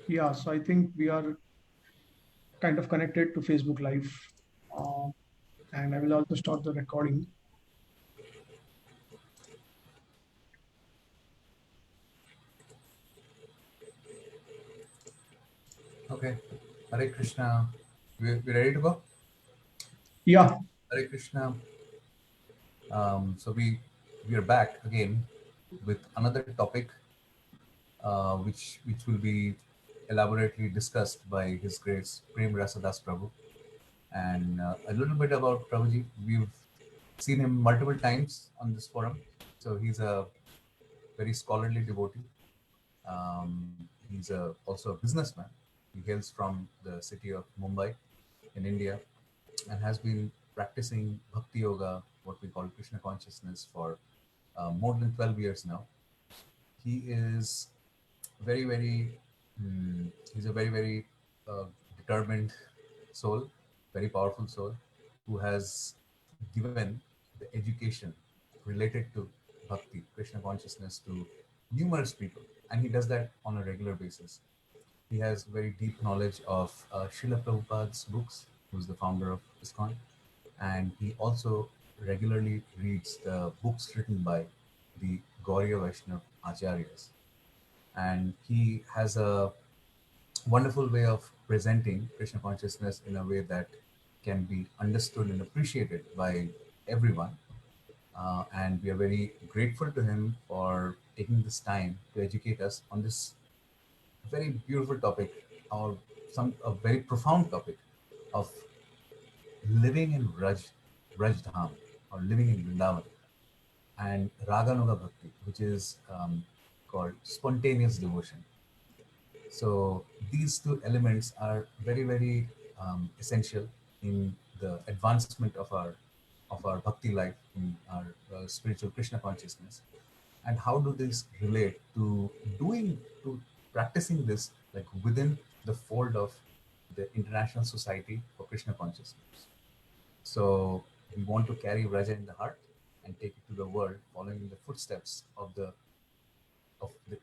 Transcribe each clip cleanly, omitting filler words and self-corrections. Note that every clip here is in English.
Yeah, so I think we are kind of connected to Facebook Live. Uh, and I will also start the recording. Okay. Hare Krishna. We ready to go? Yeah, Hare Krishna. So we are back again with another topic, which will be elaborately discussed by His Grace Prem Rasadas Prabhu, and a little bit about Prabhuji. We've seen him multiple times on this forum, so he's a very scholarly devotee. He's also a businessman. He hails from the city of Mumbai in India and has been practicing bhakti yoga, what we call Krishna consciousness, for more than 12 years now. He is very, very, he's a very, very determined soul, very powerful soul, who has given the education related to bhakti, Krishna consciousness, to numerous people. And he does that on a regular basis. He has very deep knowledge of Srila Prabhupada's books, who's the founder of ISKCON, and he also regularly reads the books written by the Gauriya Vaishnav Acharyas. And he has a wonderful way of presenting Krishna consciousness in a way that can be understood and appreciated by everyone. And we are very grateful to him for taking this time to educate us on this very beautiful topic, or some a very profound topic of living in Raj Dham, or living in Vrindavan, and Raganuga Bhakti, which is called spontaneous devotion. So these two elements are very, very essential in the advancement of our bhakti life, in our spiritual Krishna consciousness. And how do these relate to doing to practicing this, like within the fold of the International Society for Krishna Consciousness? So we want to carry Vraja in the heart and take it to the world, following in the footsteps of the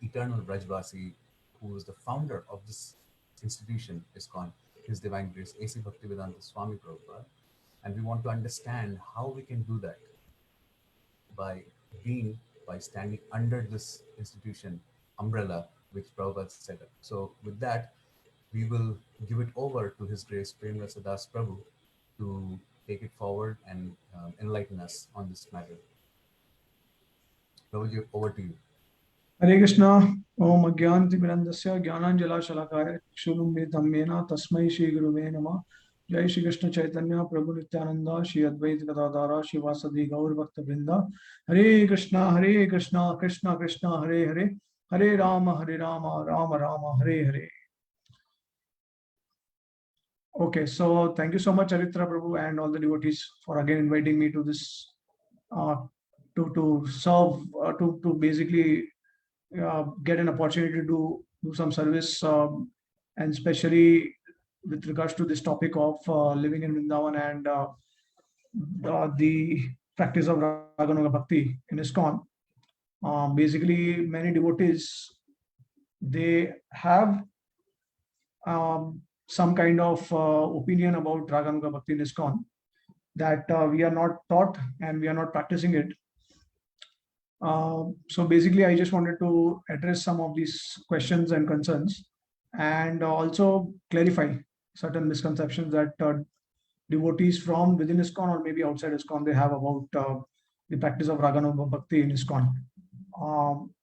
eternal Brajvasi, who is the founder of this institution, ISKCON, His Divine Grace, A.C. Bhaktivedanta Swami Prabhupada. And we want to understand how we can do that by by standing under this institution umbrella which Prabhupada set up. So with that, we will give it over to His Grace Premrasa Das Prabhu to take it forward and enlighten us on this matter. Prabhuji, over to you. Hare Krishna. Om Agyantimirandasya Jnananjala Shulumritam Mena Tasmai Shri Guruve Namah. Jai Shri Krishna Chaitanya Prabhu Nityananda Shri Advaita Gadadara Shivasadi Gaur Bhakta Vrinda. Hare Krishna, Krishna Krishna, Hare Hare, Hare Rama, Rama Rama, Hare Hare. Okay, so thank you so much, Aritra Prabhu, and all the devotees for again inviting me to this, uh, to serve, to basically get an opportunity to do some service, and especially with regards to this topic of living in Vrindavan and the practice of Raganuga Bhakti in ISKCON. Basically, many devotees, they have some kind of opinion about Raganuga Bhakti in ISKCON, that we are not taught and we are not practicing it. So basically, I just wanted to address some of these questions and concerns, and also clarify certain misconceptions that devotees from within ISKCON or maybe outside ISKCON they have about the practice of Raganuga Bhakti in ISKCON. Um,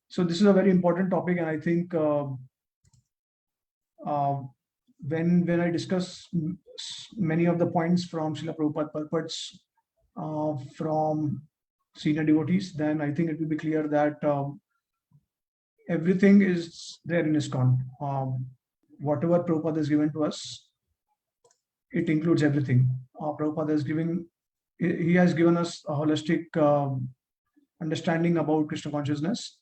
so this is a very important topic, and I think uh, when I discuss many of the points from Srila Prabhupada purports from senior devotees, then I think it will be clear that everything is there in ISKCON. Whatever Prabhupada has given to us, it includes everything. Prabhupada is giving, he has given us a holistic understanding about Krishna consciousness.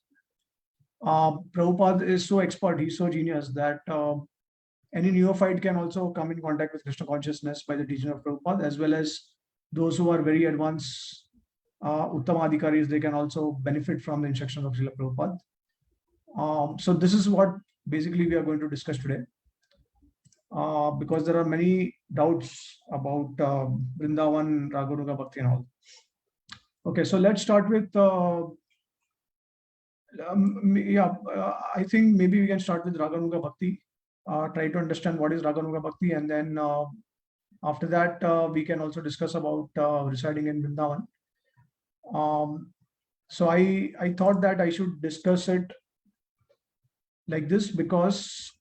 Prabhupada is so expert, he's so genius that any neophyte can also come in contact with Krishna consciousness by the teaching of Prabhupada, as well as those who are very advanced Uttama Adhikaris, they can also benefit from the instructions of Srila Prabhupada. So this is what basically we are going to discuss today, because there are many doubts about Vrindavan, Raganuga Bhakti and all. Okay, so let's start with I think maybe we can start with Raganuga Bhakti. Try to understand what is Raganuga Bhakti, and then after that we can also discuss about residing in Vrindavan. So I thought that I should discuss it like this because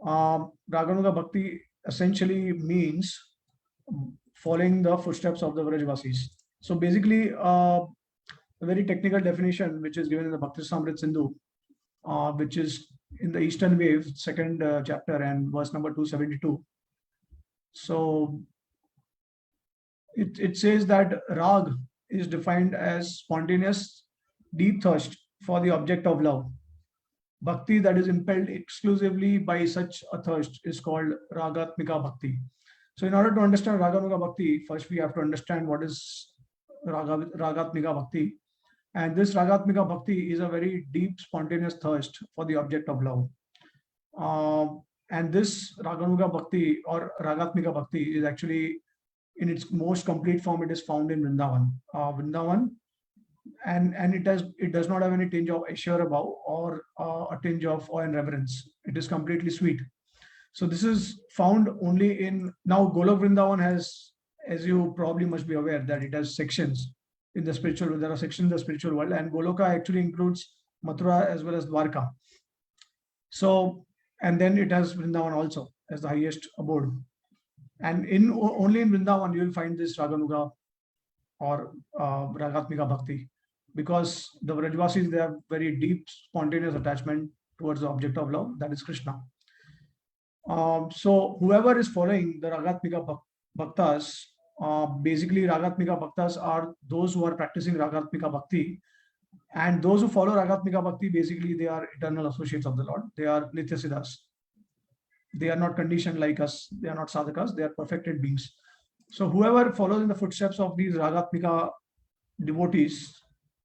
Raganuga Bhakti essentially means following the footsteps of the Vrajvasis. So basically, a very technical definition which is given in the Bhakti Samrit Sindhu, which is in the Eastern Wave, second chapter and verse number 272. So it says that Rag is defined as spontaneous, deep thirst for the object of love. Bhakti that is impelled exclusively by such a thirst is called Ragatmika Bhakti. So in order to understand Raganuga Bhakti, first we have to understand what is Ragatmika Bhakti. And this Ragatmika Bhakti is a very deep, spontaneous thirst for the object of love. And this Raganuga Bhakti or Ragatmika Bhakti is actually in its most complete form. It is found in Vrindavan. Vrindavan, and it does not have any tinge of Aishwarya Bhav or a tinge of awe and reverence. It is completely sweet. So this is found only in, now Golok Vrindavan has, as you probably must be aware, that it has sections in the spiritual world. There are sections in the spiritual world, and Goloka actually includes Mathura as well as Dwarka. So, and then it has Vrindavan also as the highest abode. And only in Vrindavan you will find this Raganuga or Ragatmika Bhakti, because the Vrajvasis, they have very deep, spontaneous attachment towards the object of love, that is Krishna. So whoever is following the Ragatmika Bhaktas, basically Ragatmika Bhaktas are those who are practicing Ragatmika Bhakti, and those who follow Ragatmika Bhakti, basically they are eternal associates of the Lord. They are Nitya Siddhas. They are not conditioned like us. They are not sadhakas. They are perfected beings. So whoever follows in the footsteps of these Ragatmika devotees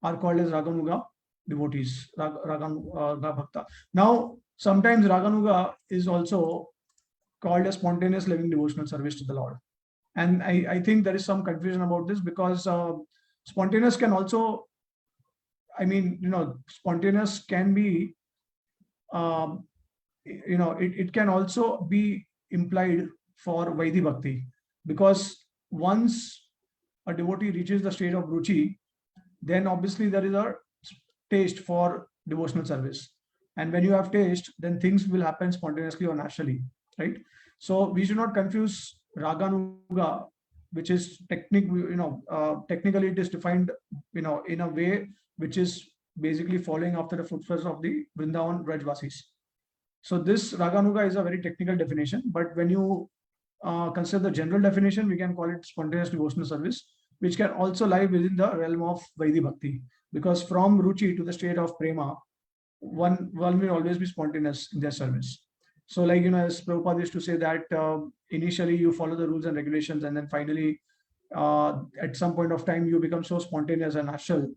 are called as Raganuga devotees, Raganuga Bhakta. Now, sometimes Raganuga is also called a spontaneous living devotional service to the Lord. And I think there is some confusion about this, because spontaneous can also, spontaneous can be, it can also be implied for Vaidhi Bhakti, because once a devotee reaches the state of Ruchi, then obviously there is a taste for devotional service. And when you have taste, then things will happen spontaneously or naturally, right? So we should not confuse Raganuga, which is technically it is defined, in a way which is basically following after the footsteps of the Vrindavan Vrajvasis. So this Raganuga is a very technical definition, but when you consider the general definition, we can call it spontaneous devotional service, which can also lie within the realm of Vaidhi Bhakti, because from Ruchi to the state of Prema, one will always be spontaneous in their service. So like, as Prabhupada used to say that initially you follow the rules and regulations, and then finally at some point of time you become so spontaneous and natural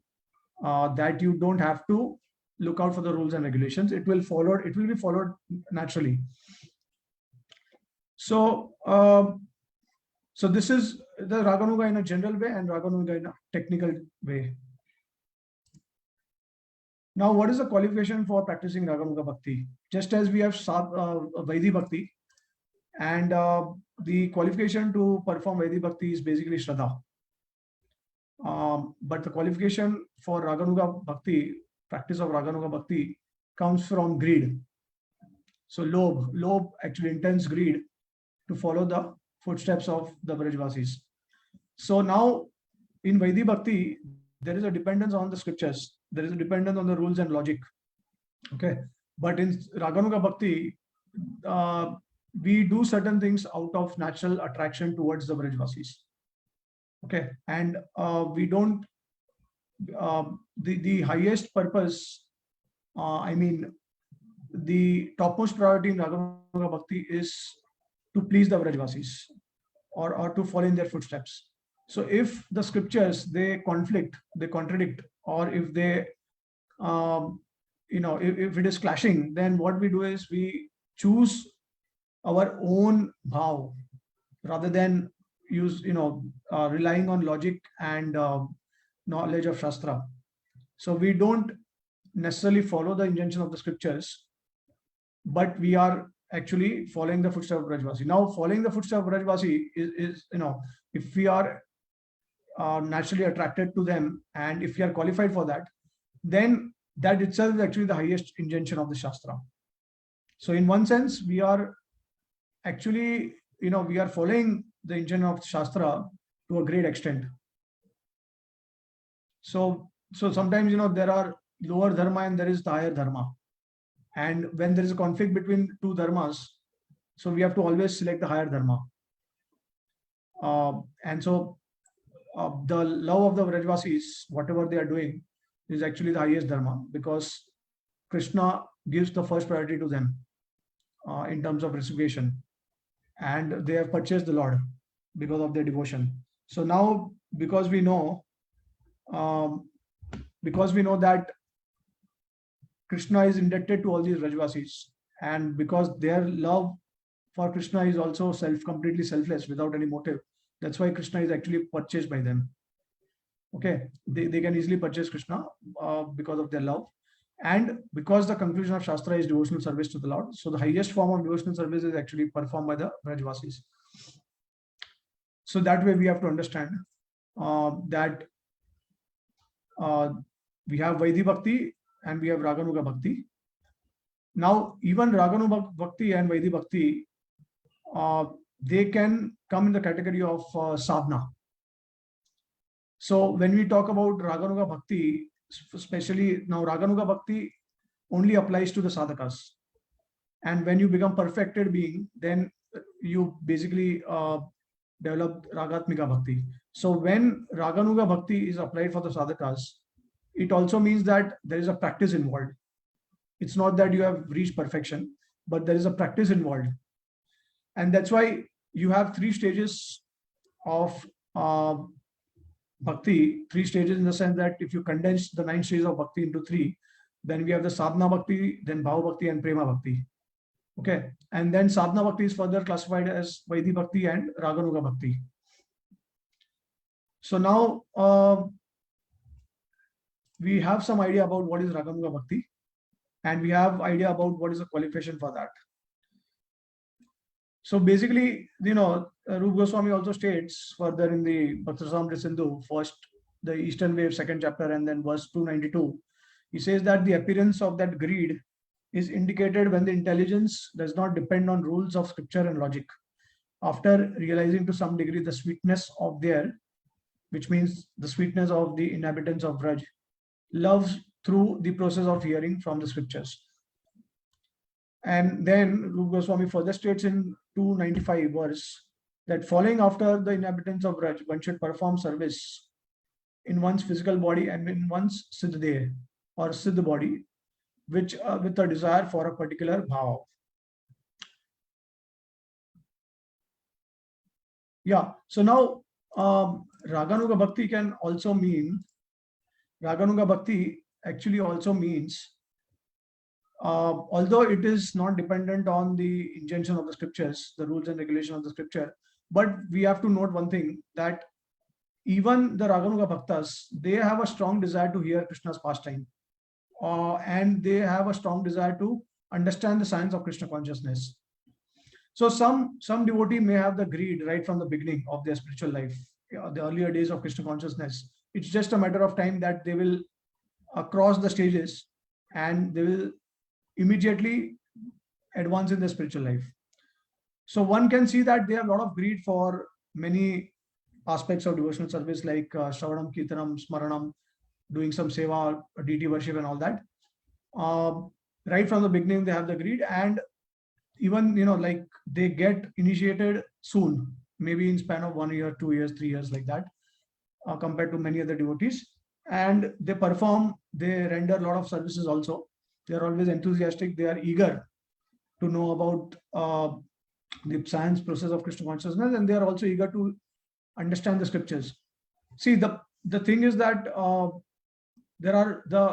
that you don't have to look out for the rules and regulations. It will be followed naturally. So so this is the Raganuga in a general way and Raganuga in a technical way. Now, what is the qualification for practicing Raganuga Bhakti? Just as we have Vaidhi Bhakti, and the qualification to perform Vaidhi Bhakti is basically Shraddha. But the qualification for Raganuga Bhakti, practice of Raganuga Bhakti, comes from greed. So Lobh actually intense greed to follow the footsteps of the Vrajvasis. So now in Vaidhi Bhakti, there is a dependence on the scriptures. There is a dependence on the rules and logic. Okay. But in Raganuga Bhakti, we do certain things out of natural attraction towards the Vrajvasis. Okay. And we don't, the highest purpose, the topmost priority in Raganuga Bhakti is to please the Vrajvasis, or to follow in their footsteps. So if the scriptures, they conflict, they contradict, or if they if it is clashing, then what we do is we choose our own bhav rather than use, relying on logic and knowledge of Shastra. So we don't necessarily follow the injunction of the scriptures, but we are actually following the footsteps of Brajvasi. Now, following the footsteps of Brajvasi is if we are naturally attracted to them and if we are qualified for that, then that itself is actually the highest injunction of the Shastra. So in one sense, we are actually, we are following the injunction of Shastra to a great extent. So sometimes, there are lower dharma and there is the higher dharma. And when there is a conflict between two dharmas, so we have to always select the higher dharma. And so the love of the Vrajvasis, whatever they are doing, is actually the highest dharma, because Krishna gives the first priority to them in terms of reciprocation. And they have purchased the Lord because of their devotion. So now, because we know that Krishna is indebted to all these Vrajvasis, and because their love for Krishna is also completely selfless, without any motive, that's why Krishna is actually purchased by them. Okay, they can easily purchase Krishna because of their love. And because the conclusion of Shastra is devotional service to the Lord, so the highest form of devotional service is actually performed by the Vrajvasis. So that way we have to understand that we have Vaidhi Bhakti and we have Raganuga Bhakti. Now, even Raganuga Bhakti and Vaidhi Bhakti, they can come in the category of sadhana. So when we talk about Raganuga Bhakti, especially now, Raganuga Bhakti only applies to the sadhakas. And when you become perfected being, then you basically develop Ragatmika Bhakti. So when Raganuga Bhakti is applied for the sadhakas, it also means that there is a practice involved. It's not that you have reached perfection, but there is a practice involved. And that's why you have 3 stages of Bhakti, 3 stages in the sense that if you condense the 9 stages of Bhakti into 3, then we have the Sadhana Bhakti, then Bhava Bhakti and Prema Bhakti. Okay. And then Sadhana Bhakti is further classified as Vaidhi Bhakti and Raganuga Bhakti. So now we have some idea about what is Raganuga Bhakti, and we have idea about what is the qualification for that. So basically, Rupa Goswami also states further in the Bhakti Rasamrita Sindhu, first the Eastern Wave, 2nd chapter, and then verse 292. He says that the appearance of that greed is indicated when the intelligence does not depend on rules of scripture and logic. After realizing to some degree the sweetness of their, which means the sweetness of the inhabitants of Braj, loves through the process of hearing from the scriptures. And then Rupa Goswami further states in 295 verse that following after the inhabitants of Braj, one should perform service in one's physical body and in one's siddh or siddh body, which with a desire for a particular bhav. Yeah. So now Raganuga Bhakti can also mean, Raganuga Bhakti actually also means, although it is not dependent on the injunction of the scriptures, the rules and regulation of the scripture, but we have to note one thing, that even the Raganuga Bhaktas, they have a strong desire to hear Krishna's pastime, and they have a strong desire to understand the science of Krishna consciousness. So some devotee may have the greed right from the beginning of their spiritual life, the earlier days of Krishna consciousness. It's just a matter of time that they will cross the stages and they will immediately advance in their spiritual life. So one can see that they have a lot of greed for many aspects of devotional service, like Shravanam, Kirtanam, Smaranam, doing some seva, deity worship and all that. Right from the beginning, they have the greed, and even, like they get initiated soon, maybe in span of 1 year, 2 years, 3 years, like that, compared to many other devotees. And they render a lot of services also. They are always enthusiastic. They are eager to know about the science process of Krishna consciousness, and they are also eager to understand the scriptures. See, the thing is that there are the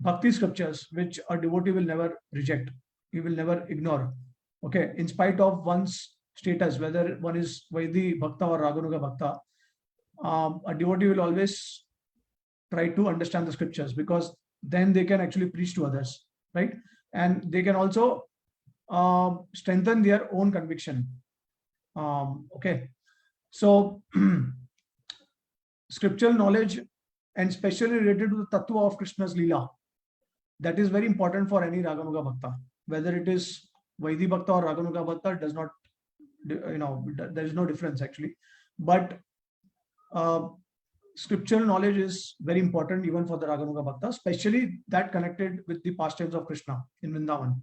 bhakti scriptures which a devotee will never reject, he will never ignore. Okay, in spite of one's status, whether one is Vaidhi Bhakta or Raganuga Bhakta, a devotee will always try to understand the scriptures, because then they can actually preach to others, right? And they can also strengthen their own conviction. Okay, so scriptural knowledge, and especially related to the tattva of Krishna's Leela, that is very important for any Raganuga Bhakta. Whether it is Vaidhi Bhakta or Raganuga Bhakta, does not, there is no difference actually. But scriptural knowledge is very important even for the Raganuga Bhakta, especially that connected with the pastimes of Krishna in Vrindavan.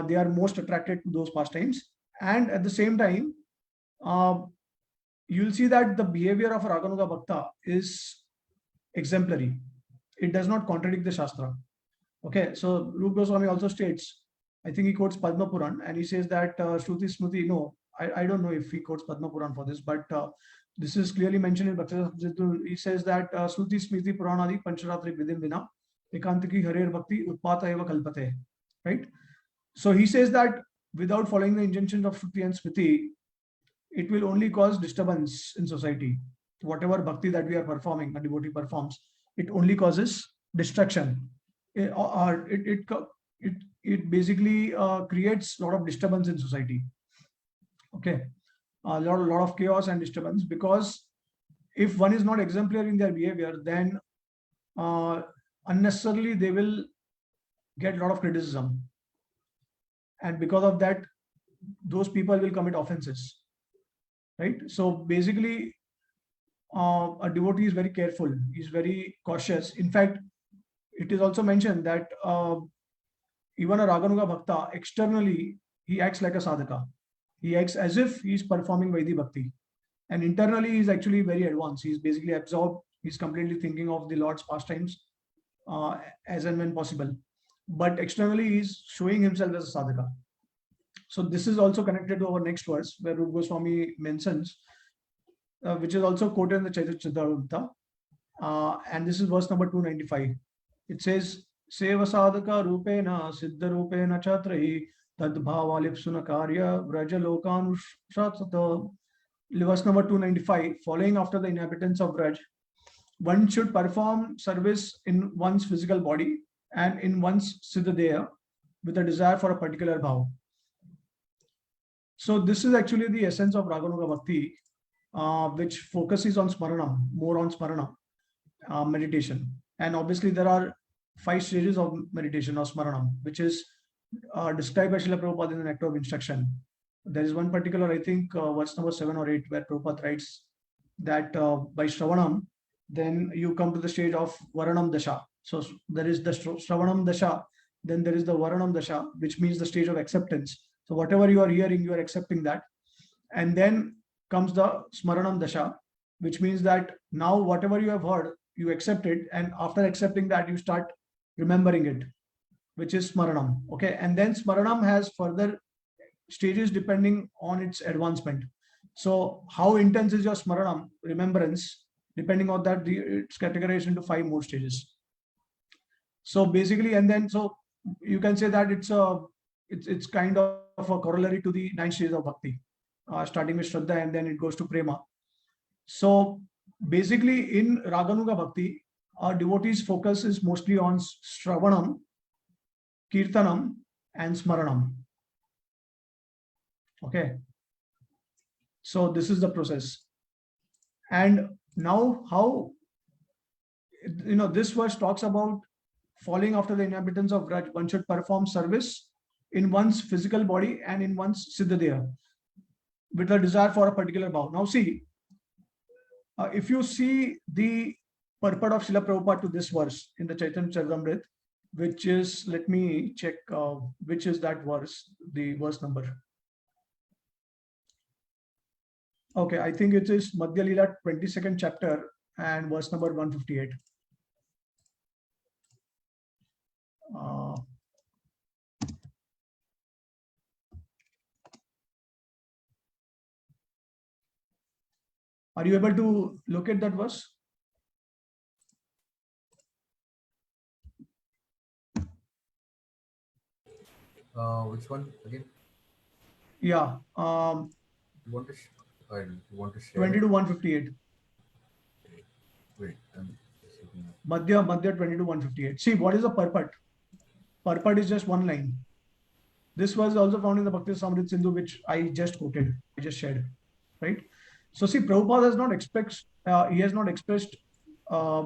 They are most attracted to those pastimes, and at the same time, you'll see that the behavior of a Raganuga Bhakta is exemplary. It does not contradict the Shastra. Okay, so Rupa Goswami also states, I think he quotes Padma Puran, and he says that Shruti Smriti, no, I don't know if he quotes Padma Puran for this, but this is clearly mentioned in Bhakti. He says that Shruti Smriti Puranadi Pancharatri Vidim Vina Ekantiki Harer Bhakti Utpata Eva Kalpate. Right? So he says that without following the injunctions of Shruti and Smriti, it will only cause disturbance in society. Whatever bhakti that we are performing, a devotee performs, it only causes destruction. It basically creates a lot of disturbance in society. Okay, a lot of chaos and disturbance, because if one is not exemplary in their behavior, then unnecessarily they will get a lot of criticism, and because of that, those people will commit offenses. Right? So basically, a devotee is very careful. He's very cautious. In fact, it is also mentioned that even a Raganuga Bhakta, externally, he acts like a sadhaka. He acts as if he's performing Vaidhi Bhakti. And internally, he's actually very advanced. He's basically absorbed. He's completely thinking of the Lord's pastimes as and when possible. But externally, he's showing himself as a sadhaka. So this is also connected to our next verse, where Rupa Goswami mentions, which is also quoted in the Chaitanya Charitamrita, and this is verse number 295. It says, Seva sadhaka rupena siddha rupena chatrahi tadbhava lipsuna karya vraja lokanushatsata. Verse number 295, following after the inhabitants of Vraj, one should perform service in one's physical body and in one's siddhadeya with a desire for a particular bhav. So this is actually the essence of Raganuga Bhakti, which focuses on smaranam, more on smaranam, meditation. And obviously there are 5 stages of meditation or smaranam, which is described by Srila Prabhupada in the Nectar of Instruction. There is one particular, I think, verse number 7 or 8, where Prabhupada writes that by Shravanam, then you come to the stage of Varanam Dasha. So there is the Shravanam Dasha, then there is the Varanam Dasha, which means the stage of acceptance. So whatever you are hearing, you are accepting that. And then comes the Smaranam Dasha, which means that now whatever you have heard, you accept it. And after accepting that, you start remembering it, which is Smaranam. Okay. And then Smaranam has further stages depending on its advancement. So how intense is your Smaranam, remembrance, depending on that, it's categorized into 5 more stages. So basically, and then, so you can say that it's kind of a corollary to the 9 stages of bhakti, starting with Shraddha and then it goes to Prema. So basically in Raganuga Bhakti, our devotees' focus is mostly on Shravanam, Kirtanam and Smaranam. Okay. So this is the process. And now how, this verse talks about following after the inhabitants of Vraj, one should perform service in one's physical body and in one's siddhadeya with a desire for a particular bhav. Now see, if you see the purport of Srila Prabhupada to this verse in the Chaitanya Charitamrita, which is, let me check which is that verse, the verse number. Okay, I think it is Madhya Leela 22nd chapter and verse number 158. Are you able to locate that verse? Which one again? Yeah, You want to you want to share 20 it? to 158. Wait, I'm just looking at. Madhya 20 to 158. See, what is a purport? Purport is just one line. This was also found in the Bhakti Samrit Sindhu, which I just quoted, I just shared, right? So see, Prabhupada has not he has not expressed uh,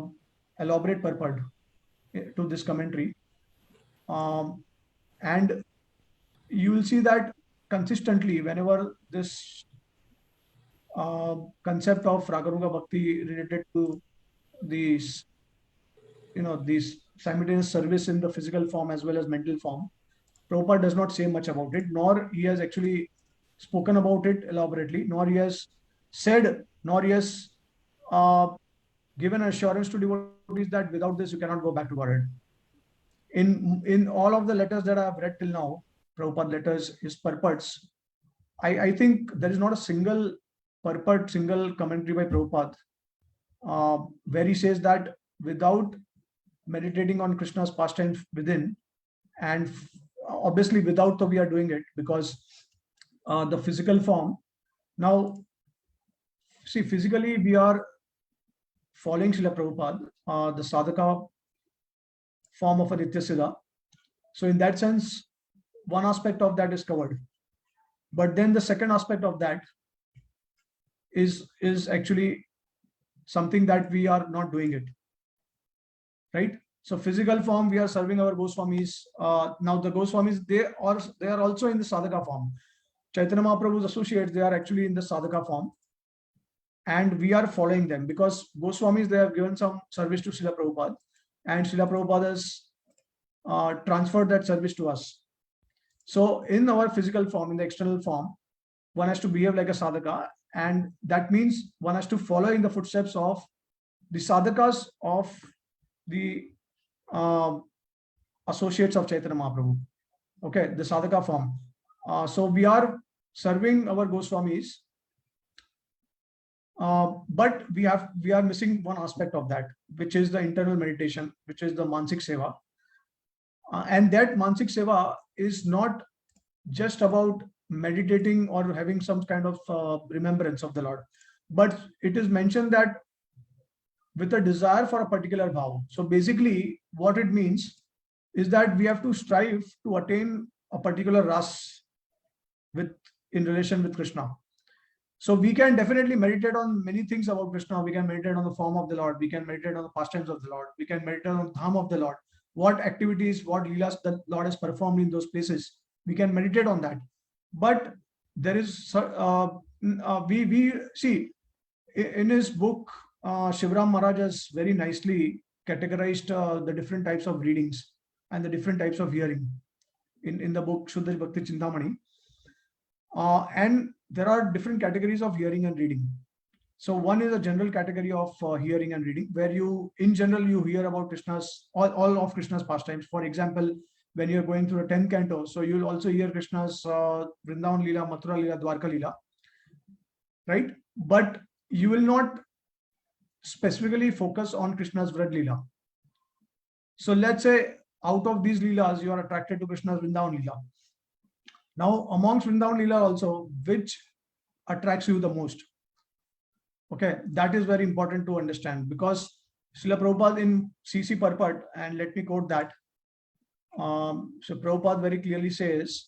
elaborate purport to this commentary. And you will see that consistently whenever this concept of Raganuga Bhakti related to these, these simultaneous service in the physical form as well as mental form, Prabhupada does not say much about it, nor he has actually spoken about it elaborately, nor he has said, nor he has uh, given assurance to devotees that without this you cannot go back to Godhead. In all of the letters that I have read till now, Prabhupada letters, his purports, I think there is not a single purport, single commentary by Prabhupada where he says that without meditating on Krishna's pastimes within, and obviously without we are doing it because the physical form. Now, see, physically we are following Srila Prabhupada, the sadhaka form of a Nitya Siddha. So in that sense, one aspect of that is covered. But then the second aspect of that is actually something that we are not doing it, right? So physical form, we are serving our Goswamis. Now the Goswamis, they are also in the sadhaka form. Chaitanya Mahaprabhu's associates, they are actually in the sadhaka form. And we are following them because Goswamis, they have given some service to Srila Prabhupada, and Srila Prabhupada has transferred that service to us. So in our physical form, in the external form, one has to behave like a sadhaka, and that means one has to follow in the footsteps of the sadhakas of the associates of Chaitanya Mahaprabhu. Okay, the sadhaka form. So we are serving our Goswamis, but we are missing one aspect of that, which is the internal meditation, which is the Mansik Seva. And that Mansik Seva is not just about meditating or having some kind of remembrance of the Lord, but it is mentioned that with a desire for a particular bhav. So basically, what it means is that we have to strive to attain a particular ras in relation with Krishna. So we can definitely meditate on many things about Krishna. We can meditate on the form of the Lord. We can meditate on the pastimes of the Lord. We can meditate on the dham of the Lord. What activities, what leelas the Lord has performed in those places. We can meditate on that. But there is, we see, in his book, Shivram Maharaj has very nicely categorized the different types of readings and the different types of hearing in the book Shuddha Bhakti Chintamani. And there are different categories of hearing and reading. So one is a general category of hearing and reading, where in general, you hear about all of Krishna's pastimes. For example, when you're going through a 10th canto, so you'll also hear Krishna's Vrindavan Leela, Mathura Leela, Dwarka Leela, right? But you will not specifically focus on Krishna's Vraj Leela. So let's say out of these Leelas, you are attracted to Krishna's Vrindavan Leela. Now, amongst Vrindavan Leela also, which attracts you the most? Okay, that is very important to understand, because Srila Prabhupada in CC Purport, and let me quote that. So Prabhupada very clearly says,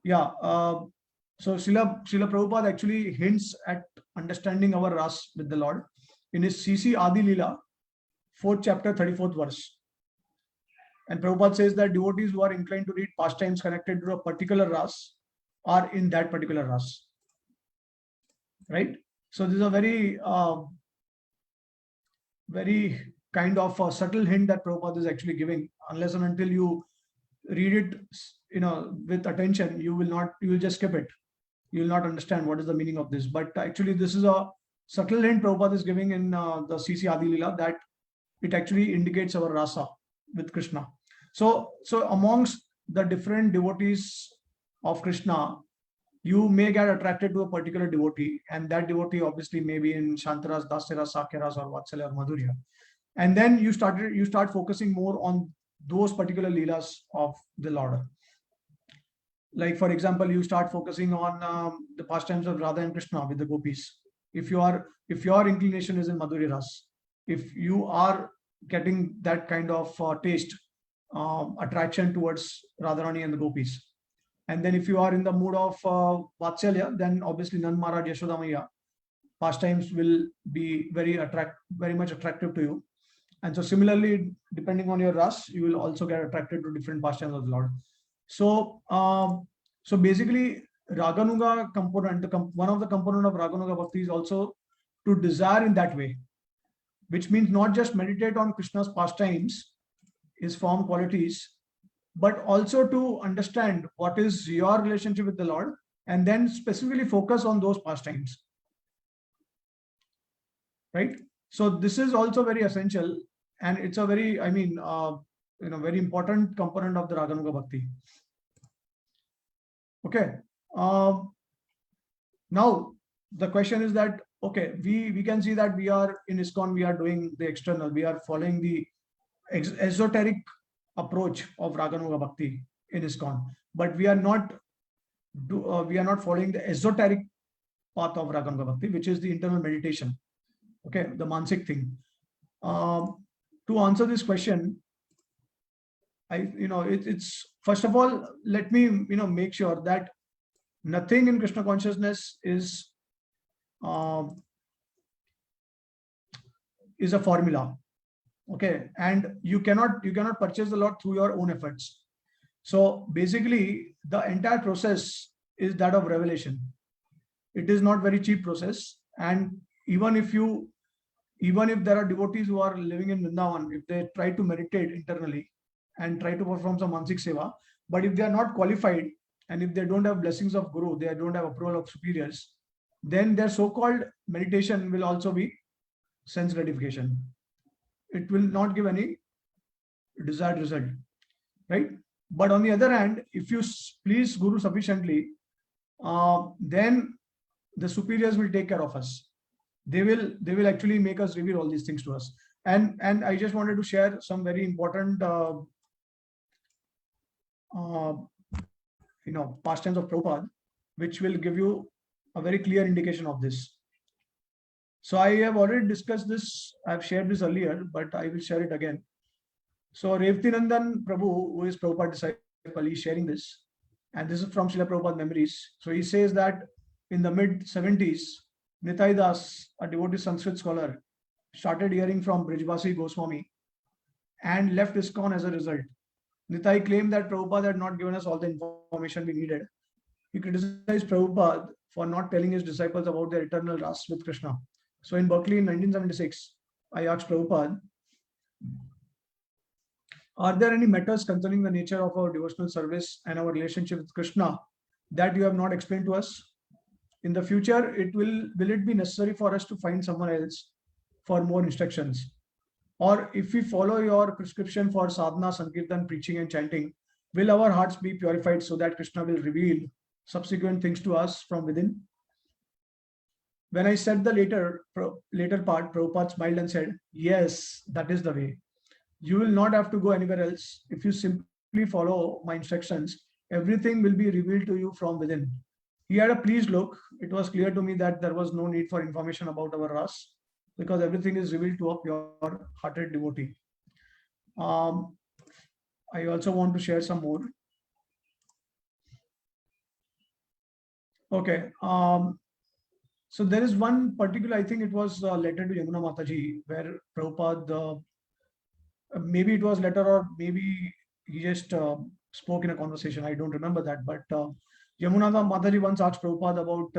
so Srila Prabhupada actually hints at understanding our ras with the Lord in his CC Adi Leela, 4th chapter, 34th verse. And Prabhupada says that devotees who are inclined to read pastimes connected to a particular ras are in that particular ras. Right? So this is a very, very kind of a subtle hint that Prabhupada is actually giving. Unless and until you read it, with attention, you will just skip it. You will not understand what is the meaning of this. But actually, this is a subtle hint Prabhupada is giving in the CC Adi Leela, that it actually indicates our rasa with Krishna. So amongst the different devotees of Krishna, you may get attracted to a particular devotee, and that devotee obviously may be in Shantaras, Dasyaras, Sakyaras, or Vatsalya or Madhurya. And then you start focusing more on those particular leelas of the Lord. Like, for example, you start focusing on the pastimes of Radha and Krishna with the gopis. If your inclination is in Madhurya Ras, if you are getting that kind of taste, attraction towards Radharani and the gopis, and then if you are in the mood of Vatsalya, then obviously Nand Maharaj, Yashoda Maiya pastimes will be very much attractive to you. And so similarly, depending on your ras, you will also get attracted to different pastimes of the Lord. So, so basically, Raganuga component, one of the component of Raganuga Bhakti is also to desire in that way, which means not just meditate on Krishna's pastimes, his form qualities, but also to understand what is your relationship with the Lord, and then specifically focus on those pastimes. Right? So this is also very essential, and it's a very, very important component of the Raganuga Bhakti. Okay. Now the question is that, okay, we can see that we are in ISKCON, we are doing the external, we are following the esoteric approach of Raganuga Bhakti in ISKCON, but we are not following the esoteric path of Raganuga Bhakti, which is the internal meditation. Okay, the Mansik thing. To answer this question, it's first of all, let me make sure that nothing in Krishna consciousness is a formula. Okay, and you cannot purchase the Lord through your own efforts. So basically, the entire process is that of revelation. It is not very cheap process, and even if there are devotees who are living in Vrindavan, if they try to meditate internally and try to perform some Mansik Seva, but if they are not qualified and if they don't have blessings of Guru, they don't have approval of superiors, then their so-called meditation will also be sense gratification. It will not give any desired result, right? But on the other hand, if you please Guru sufficiently, then the superiors will take care of us. They will actually make us reveal all these things to us. And I just wanted to share some very important pastimes of Prabhupada, which will give you a very clear indication of this. So I have already discussed this. I've shared this earlier, but I will share it again. So Revtinandan Prabhu, who is Prabhupada's disciple, is sharing this, and this is from Srila Prabhupada Memories. So he says that in the mid-70s, Nitai Das, a devotee Sanskrit scholar, started hearing from Brijvasi Goswami and left ISKCON as a result. Nitai claimed that Prabhupada had not given us all the information we needed. He criticized Prabhupada for not telling his disciples about their eternal ras with Krishna. So in Berkeley in 1976, I asked Prabhupada, are there any matters concerning the nature of our devotional service and our relationship with Krishna that you have not explained to us? In the future, will it be necessary for us to find someone else for more instructions? Or if we follow your prescription for sadhana, sankirtan, preaching and chanting, will our hearts be purified so that Krishna will reveal subsequent things to us from within? When I said the later part, Prabhupada smiled and said, yes, that is the way. You will not have to go anywhere else. If you simply follow my instructions, everything will be revealed to you from within. He had a pleased look. It was clear to me that there was no need for information about our ras, because everything is revealed to a pure-hearted devotee. I also want to share some more. Okay. So there is one particular, I think it was a letter to Yamuna Mataji, where Prabhupada, maybe it was letter or maybe he just spoke in a conversation. I don't remember that, but Yamuna Mataji once asked Prabhupada about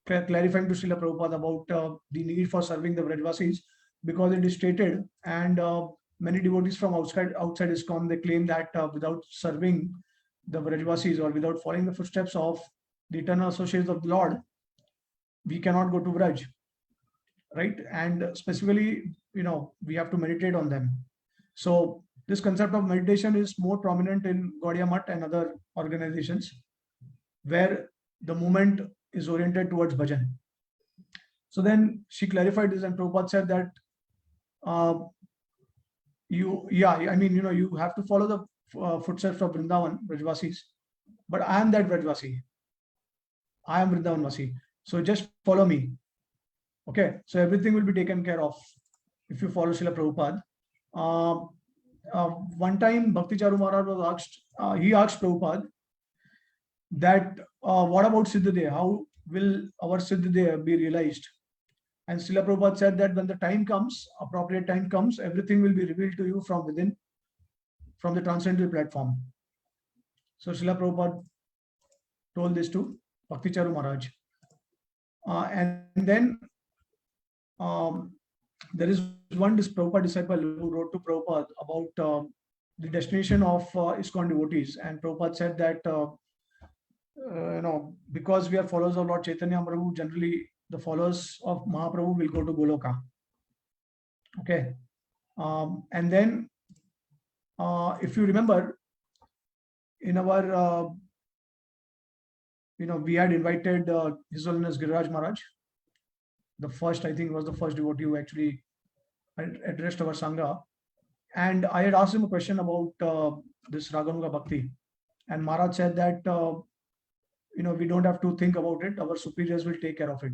clarifying to Srila Prabhupada about the need for serving the Vrajvasis, because it is stated, and many devotees from outside ISKCON, they claim that without serving the Vrajvasis or without following the footsteps of the eternal associates of the Lord, we cannot go to Vraj, right? And specifically, we have to meditate on them. So this concept of meditation is more prominent in Gaudiya Math and other organizations, where the movement is oriented towards bhajan. So then she clarified this, and Prabhupada said that I mean, you have to follow the footsteps of Vrindavan, Brajvasis. But I am that Brajvasi. I am Vrindavanvasi. So just follow me. Okay. So everything will be taken care of if you follow Srila Prabhupada. One time, Bhakti Charu Maharaj was asked, he asked Prabhupada that what about Siddhadeha? How will our Siddhadeha be realized? And Srila Prabhupada said that when the time comes, appropriate time comes, everything will be revealed to you from within, from the transcendental platform. So Srila Prabhupada told this to Bhakti Charu Maharaj. And then there is one Prabhupada disciple who wrote to Prabhupada about the destination of ISKCON devotees. And Prabhupada said that, because we are followers of Lord Chaitanya Prabhu, generally the followers of Mahaprabhu will go to Goloka. Okay. And then, if you remember, in our, we had invited His Holiness Giriraj Maharaj. The first, I think, was the first devotee who actually addressed our Sangha. And I had asked him a question about this Raganuga Bhakti. And Maharaj said that, we don't have to think about it. Our superiors will take care of it.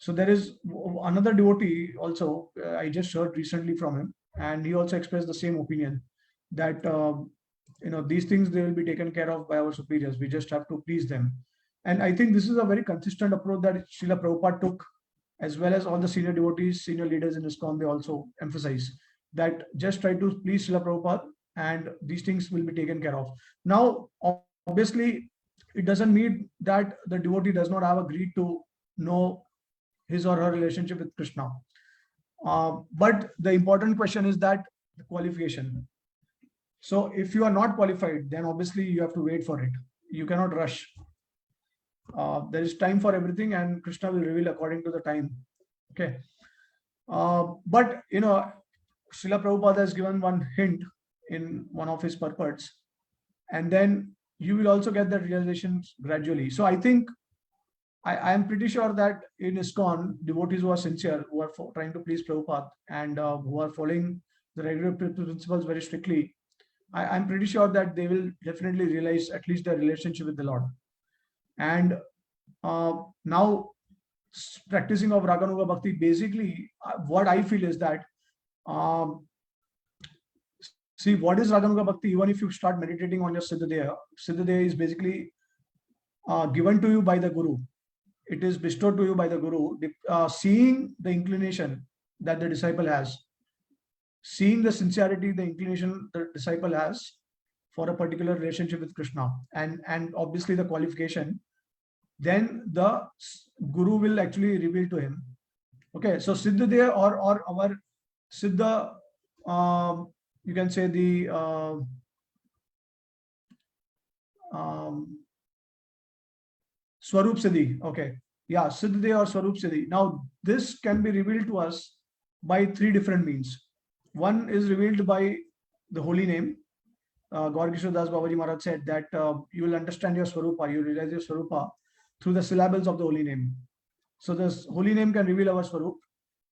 So there is another devotee also, I just heard recently from him. And he also expressed the same opinion that, these things, they will be taken care of by our superiors. We just have to please them. And I think this is a very consistent approach that Srila Prabhupada took, as well as all the senior devotees, senior leaders in ISKCON, they also emphasize that just try to please Srila Prabhupada and these things will be taken care of. Now, obviously, it doesn't mean that the devotee does not have a greed to know his or her relationship with Krishna. But the important question is that the qualification. So if you are not qualified, then obviously you have to wait for it. You cannot rush. There is time for everything, and Krishna will reveal according to the time. Okay. But Srila Prabhupada has given one hint in one of his purports, and then you will also get the realizations gradually. So I think I am pretty sure that in ISKCON, devotees who are sincere, who are trying to please Prabhupada, and who are following the regular principles very strictly, I'm pretty sure that they will definitely realize at least their relationship with the Lord. And now, practicing of Raganuga Bhakti, basically, what I feel is that, see, what is Raganuga Bhakti? Even if you start meditating on your Siddhadeha, Siddhadeha is basically given to you by the Guru. It is bestowed to you by the Guru, seeing the inclination that the disciple has, seeing the sincerity, the inclination the disciple has for a particular relationship with Krishna, and obviously the qualification, then the Guru will actually reveal to him. Okay, so Siddhadeha or our Siddha, you can say the Swarup Siddhi. Okay, yeah, Siddhadeha or Swarup Siddhi. Now, this can be revealed to us by three different means. One is revealed by the holy name. Gaur Kishore Das Babaji Maharaj said that you will understand your Swarupa, you realize your Swarupa through the syllables of the holy name. So this holy name can reveal our Swarup.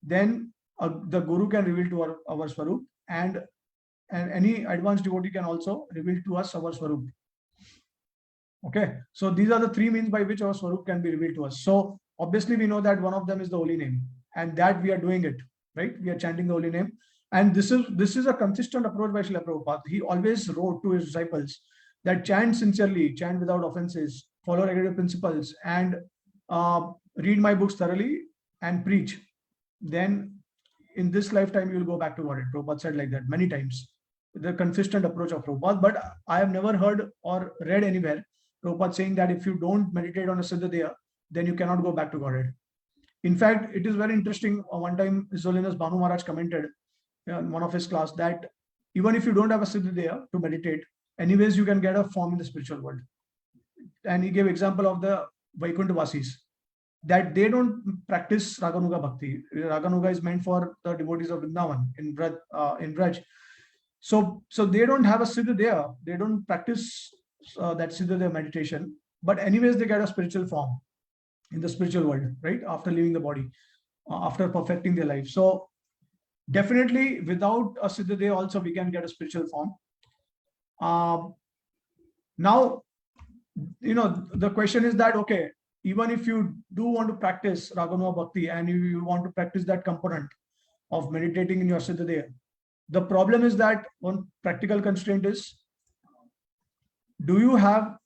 Then the Guru can reveal to our Swarup, and any advanced devotee can also reveal to us our Swarup. Okay, so these are the three means by which our Swarup can be revealed to us. So obviously we know that one of them is the holy name, and that we are doing it, right? We are chanting the holy name. And this is a consistent approach by Srila Prabhupada. He always wrote to his disciples that chant sincerely, chant without offenses, follow regular principles, and read my books thoroughly and preach. Then in this lifetime, you will go back to Godhead. Prabhupada said like that many times. The consistent approach of Prabhupada. But I have never heard or read anywhere Prabhupada saying that if you don't meditate on a Siddhadeha, then you cannot go back to Godhead. In fact, it is very interesting. One time, His Holiness Bhanu Maharaj commented in one of his class that even if you don't have a Siddhadeha to meditate, anyways, you can get a form in the spiritual world. And he gave example of the Vaikuntha Vasis, that they don't practice Raganuga Bhakti. Raganuga is meant for the devotees of Vrindavan in Braj. So they don't have a Siddhadeha. They don't practice that Siddhadeha meditation. But anyways, they get a spiritual form in the spiritual world, right? After leaving the body, after perfecting their life. So Definitely, without a Siddhadeha also we can get a spiritual form. Now, the question is that, okay, even if you do want to practice Raganuga Bhakti and you want to practice that component of meditating in your Siddhadeha, the problem is that one practical constraint is, do you have,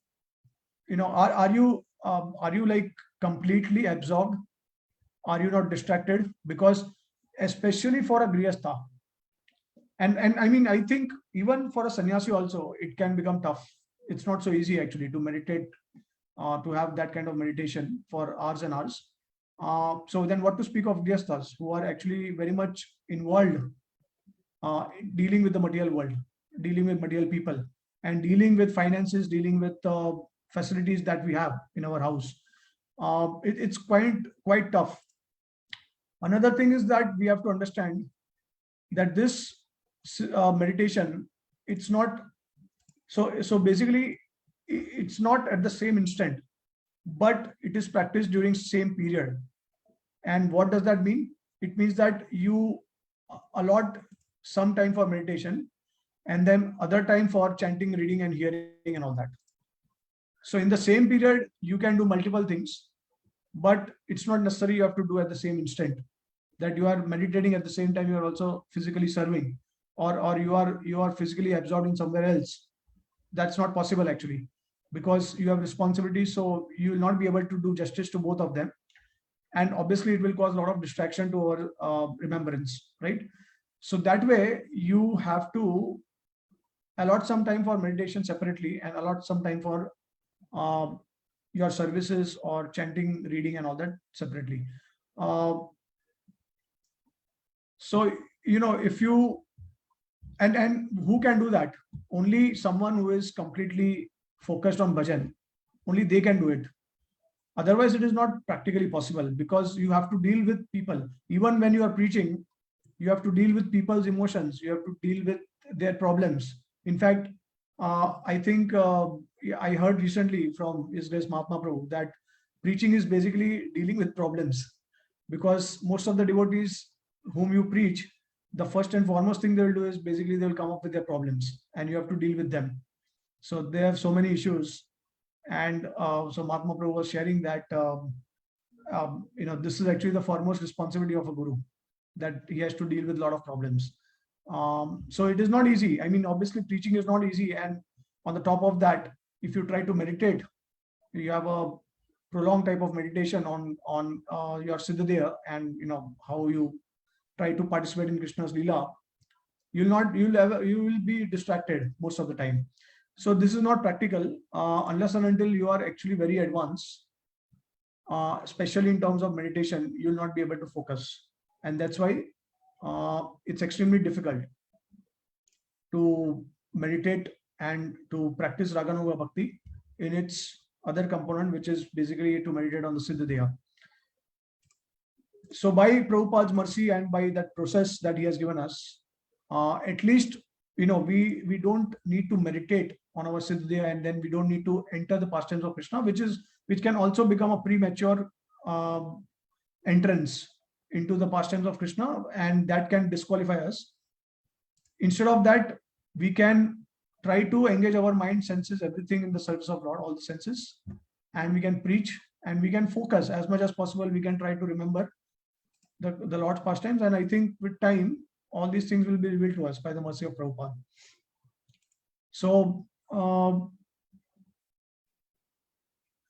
are you like completely absorbed? Are you not distracted? Because especially for a grihastha, and I mean, I think even for a sannyasi also, it can become tough. It's not so easy actually to meditate, to have that kind of meditation for hours and hours. So then what to speak of grihasthas who are actually very much involved, dealing with the material world, dealing with material people, and dealing with finances, dealing with facilities that we have in our house. It's quite tough. Another thing is that we have to understand that this meditation, it's not so basically it's not at the same instant, but it is practiced during same period. And what does that mean? It means that you allot some time for meditation and then other time for chanting, reading, and hearing and all that. So in the same period you can do multiple things, but it's not necessary you have to do at the same instant, that you are meditating at the same time you are also physically serving, or you are physically absorbed in somewhere else. That's not possible actually, because you have responsibilities, so you will not be able to do justice to both of them, and obviously it will cause a lot of distraction to our remembrance, right? So that way you have to allot some time for meditation separately and allot some time for your services or chanting, reading, and all that separately. So if you and who can do that? Only someone who is completely focused on bhajan. Only they can do it. Otherwise, it is not practically possible, because you have to deal with people. Even when you are preaching, you have to deal with people's emotions. You have to deal with their problems. In fact, I think I heard recently from His Grace Mahatma Prabhu that preaching is basically dealing with problems, because most of the devotees whom you preach, the first and foremost thing they will do is basically they will come up with their problems and you have to deal with them. So they have so many issues. And so Mahatma Prabhu was sharing that this is actually the foremost responsibility of a guru, that he has to deal with a lot of problems. So it is not easy. I mean, obviously preaching is not easy, and on the top of that, if you try to meditate, you have a prolonged type of meditation on your Siddhadeha, and how you try to participate in Krishna's Leela, you will be distracted most of the time. So this is not practical unless and until you are actually very advanced, especially in terms of meditation. You will not be able to focus, and that's why it's extremely difficult to meditate and to practice Raganuga Bhakti in its other component, which is basically to meditate on the Siddhadeha. So by Prabhupada's mercy and by that process that he has given us, at least we don't need to meditate on our Siddhadeha, and then we don't need to enter the pastimes of Krishna, which can also become a premature entrance into the pastimes of Krishna, and that can disqualify us. Instead of that, we can try to engage our mind, senses, everything in the service of Lord, all the senses, and we can preach and we can focus as much as possible. We can try to remember the Lord's pastimes, and I think with time, all these things will be revealed to us by the mercy of Prabhupada. So,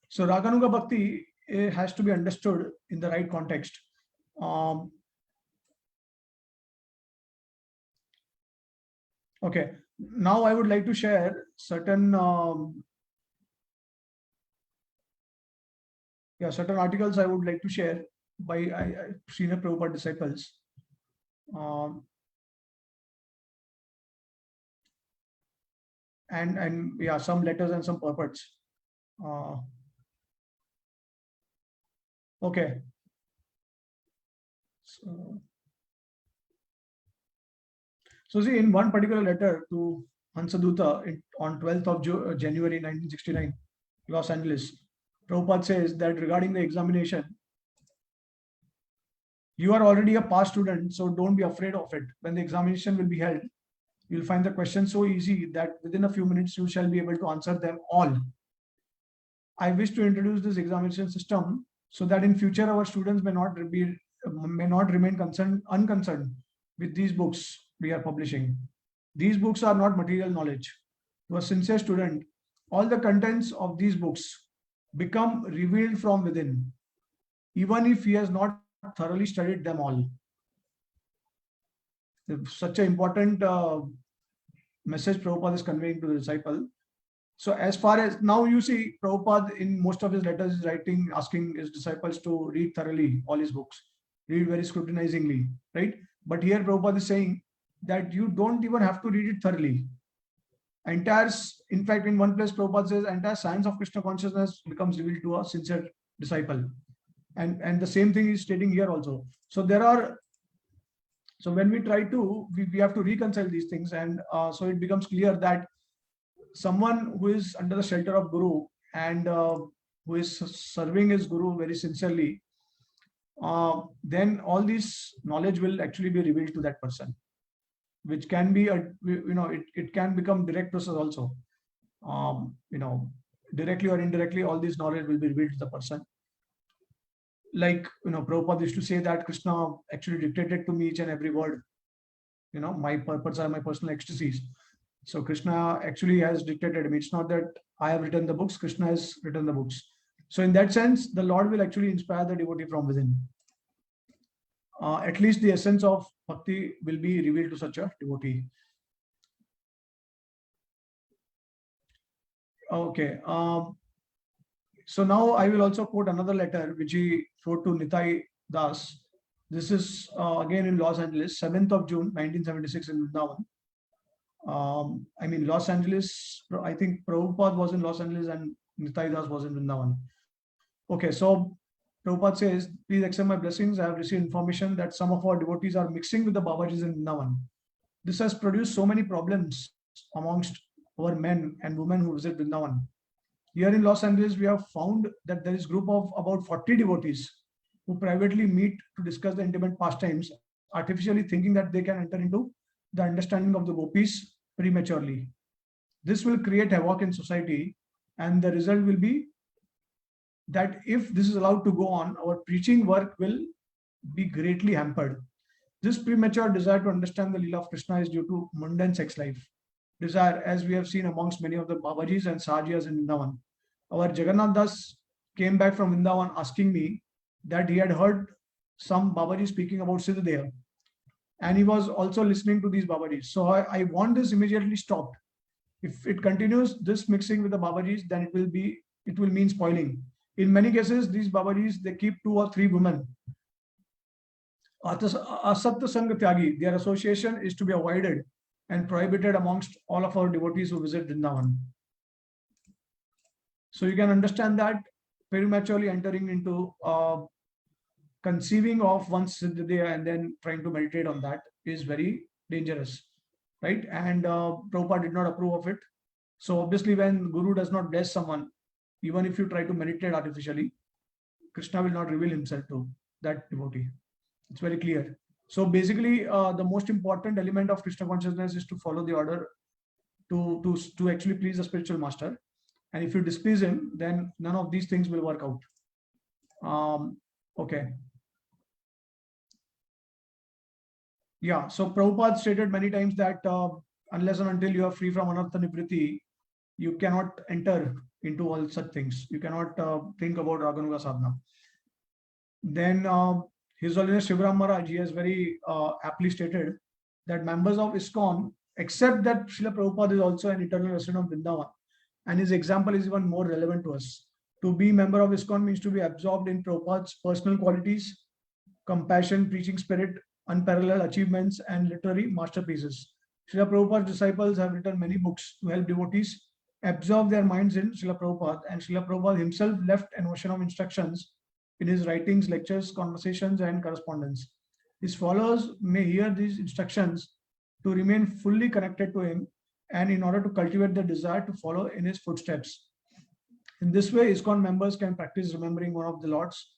so Raganuga Bhakti has to be understood in the right context. Okay, now I would like to share certain certain articles I would like to share by Srila Prabhupada disciples. And yeah, some letters and some purports. Okay. So see, in one particular letter to Hansaduta on 12th of January 1969, Los Angeles, Prabhupada says that regarding the examination, You are already a past student, so don't be afraid of it. When the examination will be held, you'll find the questions so easy that within a few minutes you shall be able to answer them all. I wish to introduce this examination system so that in future our students may not remain unconcerned with these books we are publishing. These books are not material knowledge. To a sincere student, all the contents of these books become revealed from within, even if he has not thoroughly studied them all. Such an important message Prabhupada is conveying to the disciple. So as far as now, you see, Prabhupada in most of his letters is writing, asking his disciples to read thoroughly all his books, read very scrutinizingly, right? But here Prabhupada is saying that you don't even have to read it thoroughly. In fact, in one place Prabhupada says, entire science of Krishna consciousness becomes revealed to a sincere disciple. And the same thing is stating here also. So when we try to, we have to reconcile these things, and so it becomes clear that someone who is under the shelter of Guru and who is serving his Guru very sincerely, then all this knowledge will actually be revealed to that person, which can be it can become direct process also. Directly or indirectly, all this knowledge will be revealed to the person. Like, Prabhupada used to say that Krishna actually dictated to me each and every word. My purpose are my personal ecstasies. So Krishna actually has dictated me. It's not that I have written the books, Krishna has written the books. So in that sense, the Lord will actually inspire the devotee from within. At least the essence of bhakti will be revealed to such a devotee. Okay. So now I will also quote another letter which he wrote to Nitai Das. This is again in Los Angeles, 7th of June, 1976 in Vrindavan. Los Angeles, I think Prabhupada was in Los Angeles and Nitai Das was in Vrindavan. Okay, so Prabhupada says, please accept my blessings. I have received information that some of our devotees are mixing with the Babajis in Vrindavan. This has produced so many problems amongst our men and women who visit Vrindavan. Here in Los Angeles, we have found that there is a group of about 40 devotees who privately meet to discuss the intimate pastimes, artificially thinking that they can enter into the understanding of the gopis prematurely. This will create havoc in society, and the result will be that if this is allowed to go on, our preaching work will be greatly hampered. This premature desire to understand the Leela of Krishna is due to mundane sex life. Desire, as we have seen amongst many of the Babajis and Sahajiyas in Vrindavan. Our Jagannath Das came back from Vrindavan asking me that he had heard some Babaji speaking about Siddhadeha, and he was also listening to these Babajis. So I want this immediately stopped. If it continues, this mixing with the Babajis, then it will mean spoiling. In many cases, these Babajis, they keep 2 or 3 women. Asatya Sangha Tyagi, their association is to be avoided and prohibited amongst all of our devotees who visit Vrindavan. So you can understand that prematurely entering into conceiving of one's Siddhadeha and then trying to meditate on that is very dangerous, right? And Prabhupada did not approve of it. So obviously when Guru does not bless someone, even if you try to meditate artificially, Krishna will not reveal himself to that devotee. It's very clear. So basically, the most important element of Krishna consciousness is to follow the order to actually please the spiritual master. And if you displease him, then none of these things will work out. Okay. Yeah, so Prabhupada stated many times that unless and until you are free from anartha nivriti, you cannot enter into all such things. You cannot think about Raganuga sadhana. Then His Holiness Shivaram Maharaj, he has very aptly stated that members of ISKCON accept that Srila Prabhupada is also an eternal resident of Vrindavan, and his example is even more relevant to us. To be member of ISKCON means to be absorbed in Prabhupada's personal qualities, compassion, preaching spirit, unparalleled achievements, and literary masterpieces. Srila Prabhupada's disciples have written many books to help devotees absorb their minds in Srila Prabhupada, and Srila Prabhupada himself left an ocean of instructions in his writings, lectures, conversations, and correspondence. His followers may hear these instructions to remain fully connected to him and in order to cultivate the desire to follow in his footsteps. In this way, ISKCON members can practice remembering one of the Lord's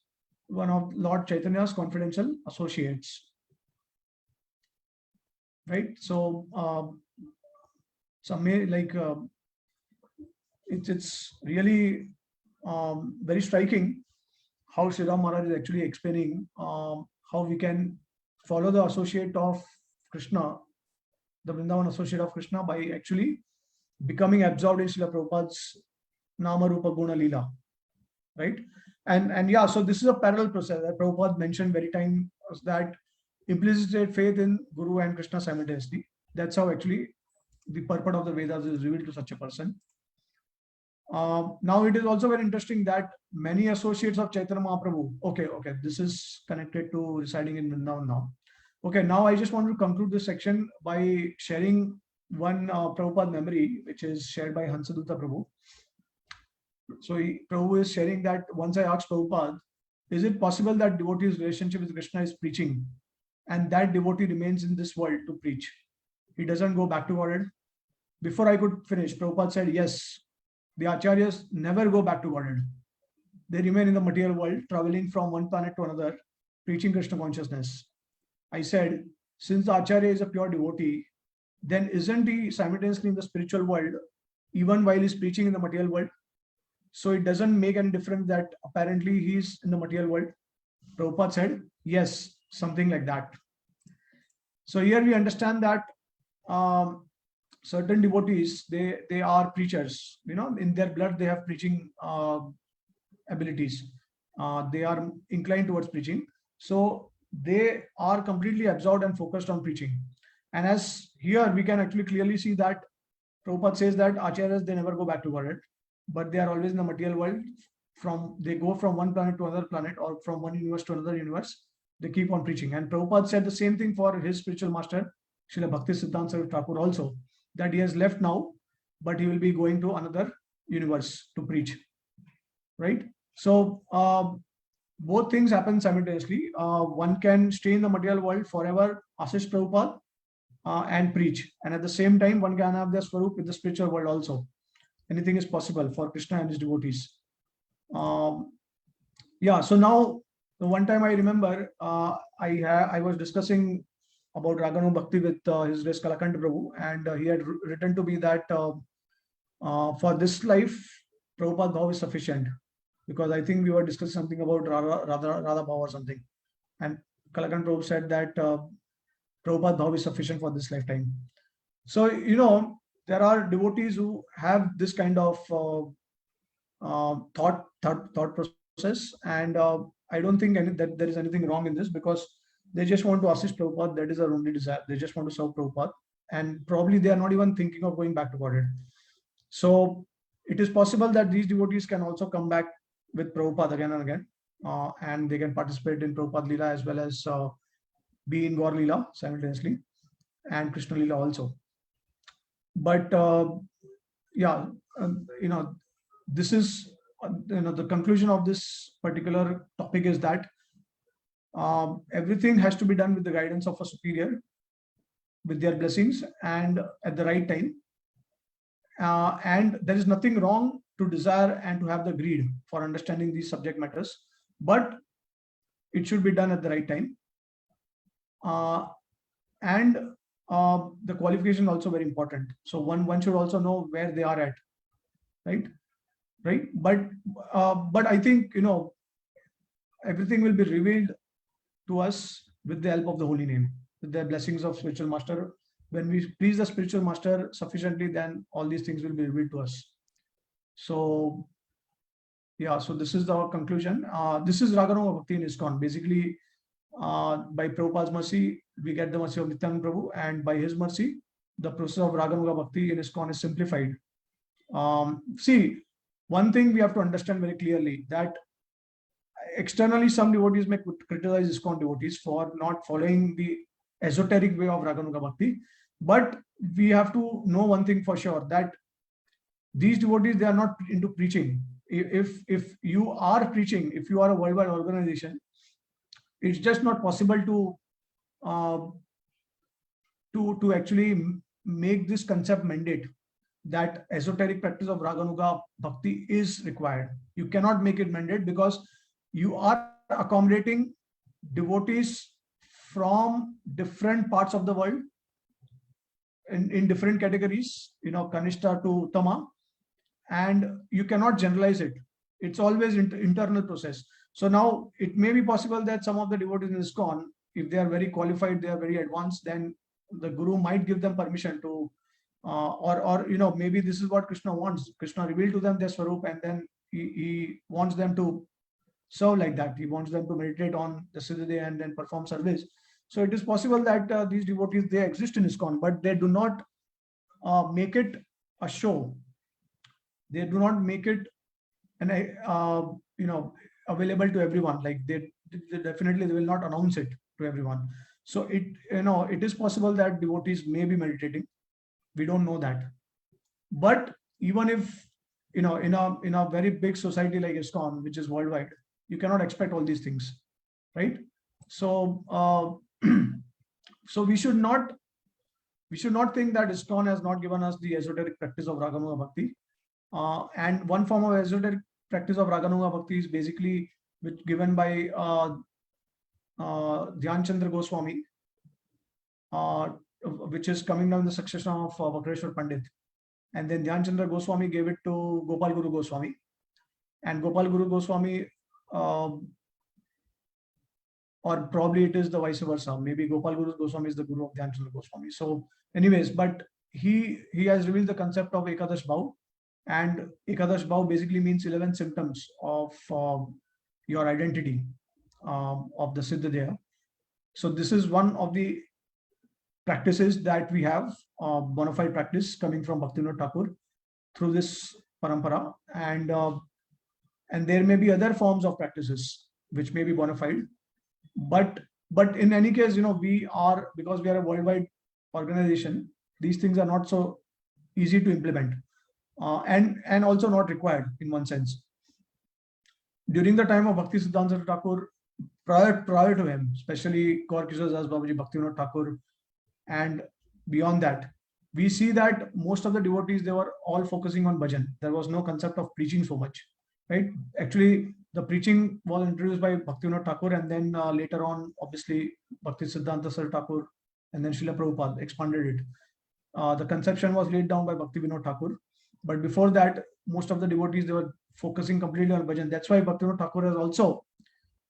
one of Lord Chaitanya's confidential associates. Right? So, it's really very striking how Sri Ram Maharaj is actually explaining how we can follow the associate of Krishna, the Vrindavan associate of Krishna, by actually becoming absorbed in Srila Prabhupada's Nama Rupa Guna Leela. Right? And yeah, so this is a parallel process that Prabhupada mentioned very time, that implicit faith in Guru and Krishna simultaneously. That's how actually the purport of the Vedas is revealed to such a person. Now it is also very interesting that many associates of Chaitanya Mahaprabhu. Okay, this is connected to residing in Vrindavan now. Okay, now I just want to conclude this section by sharing one Prabhupada memory, which is shared by Hansaduta Prabhu. So Prabhu is sharing that once I asked Prabhupada, is it possible that devotee's relationship with Krishna is preaching, and that devotee remains in this world to preach? He doesn't go back to Godhead. Before I could finish, Prabhupada said, yes, the acharyas never go back to Godhead. They remain in the material world, traveling from one planet to another, preaching Krishna consciousness. I said, since the acharya is a pure devotee, then isn't he simultaneously in the spiritual world, even while he's preaching in the material world? So it doesn't make any difference that apparently he's in the material world. Prabhupada said, yes, something like that. So here we understand that certain devotees, they are preachers. In their blood, they have preaching abilities. They are inclined towards preaching. So they are completely absorbed and focused on preaching. And as here, we can actually clearly see that Prabhupada says that acharyas, they never go back to Godhead, but they are always in the material world. They go from one planet to another planet, or from one universe to another universe. They keep on preaching. And Prabhupada said the same thing for his spiritual master, Srila Bhakti Siddhanta Saraswati Thakur also, that he has left now, but he will be going to another universe to preach. Right? So both things happen simultaneously. One can stay in the material world forever, assist Prabhupada, and preach. And at the same time, one can have their swarup with the spiritual world also. Anything is possible for Krishna and his devotees. Yeah, so now, the one time I remember, I was discussing about Raganu Bhakti with His Grace Kalakanta Prabhu, and he had written to me that for this life, Prabhupada Bhav is sufficient, because I think we were discussing something about Radha Bhav or something, and Kalakanta Prabhu said that Prabhupada Bhav is sufficient for this lifetime. So there are devotees who have this kind of thought process, and I don't think that there is anything wrong in this, because they just want to assist Prabhupada. That is their only desire. They just want to serve Prabhupada, and probably they are not even thinking of going back to Godhead. So it is possible that these devotees can also come back with Prabhupada again and again, and they can participate in Prabhupada Leela as well as be in Gaur Leela simultaneously, and Krishna Leela also. But yeah, this is the conclusion of this particular topic is that everything has to be done with the guidance of a superior, with their blessings, and at the right time. And there is nothing wrong to desire and to have the greed for understanding these subject matters, but it should be done at the right time. And the qualification is also very important. So one should also know where they are at, right? But I think everything will be revealed to us with the help of the holy name, with the blessings of spiritual master. When we please the spiritual master sufficiently, then all these things will be revealed to us. So yeah, so this is the conclusion. This is Raganama Bhakti in ISKCON. Basically, by Prabhupada's mercy, we get the mercy of Nityananda Prabhu, and by his mercy, the process of Raganuga Bhakti in ISKCON is simplified. See, one thing we have to understand very clearly, that externally some devotees may criticize ISKCON devotees for not following the esoteric way of Raganuga Bhakti, but we have to know one thing for sure, that these devotees, they are not into preaching. If you are preaching, if you are a worldwide organization, it's just not possible to actually make this concept mandate that esoteric practice of Raganuga Bhakti is required. You cannot make it mandate, because you are accommodating devotees from different parts of the world in different categories, Kanishta to Uttama, and you cannot generalize it. It's always internal process. So now it may be possible that some of the devotees in ISKCON, if they are very qualified, they are very advanced, then the Guru might give them permission to, or maybe this is what Krishna wants. Krishna revealed to them their Swarup, and then he wants them to serve like that. He wants them to meditate on the Siddhidaya and then perform service. So it is possible that these devotees, they exist in ISKCON, but they do not make it a show. They do not make it available to everyone. Like they definitely, they will not announce it to everyone. So it is possible that devotees may be meditating. We don't know that. But even if in a very big society like ISKCON, which is worldwide, you cannot expect all these things, right? So so we should not think that ISKCON has not given us the esoteric practice of Raganuga Bhakti. And one form of esoteric practice of Raganuga Bhakti is basically given by Dhyan Chandra Goswami, which is coming down the succession of Vakreshwar Pandit. And then Dhyan Chandra Goswami gave it to Gopal Guru Goswami. And Gopal Guru Goswami, or probably it is the vice versa. Maybe Gopal Guru Goswami is the Guru of Dhyan Chandra Goswami. So anyways, but he has revealed the concept of Ekadash Bhav. And Ekadash Bhav basically means 11 symptoms of your identity of the Siddhidaya. So this is one of the practices that we have, bona fide practice coming from Bhaktivinoda Thakur through this parampara. And there may be other forms of practices which may be bona fide. But in any case, because we are a worldwide organization, these things are not so easy to implement. And also not required in one sense. During the time of Bhakti Siddhanta Thakur, prior to him, especially Gaur Kishore Das Babaji, Bhaktivinoda Thakur, and beyond that, we see that most of the devotees, they were all focusing on bhajan. There was no concept of preaching so much, right? Actually, the preaching was introduced by Bhaktivinoda Thakur, and then later on, obviously, Bhakti Siddhanta Saraswati Thakur, and then Srila Prabhupada expanded it. The conception was laid down by Bhaktivinoda Thakur. But before that, most of the devotees, they were focusing completely on bhajan. That's why Bhaktivinoda Thakur has also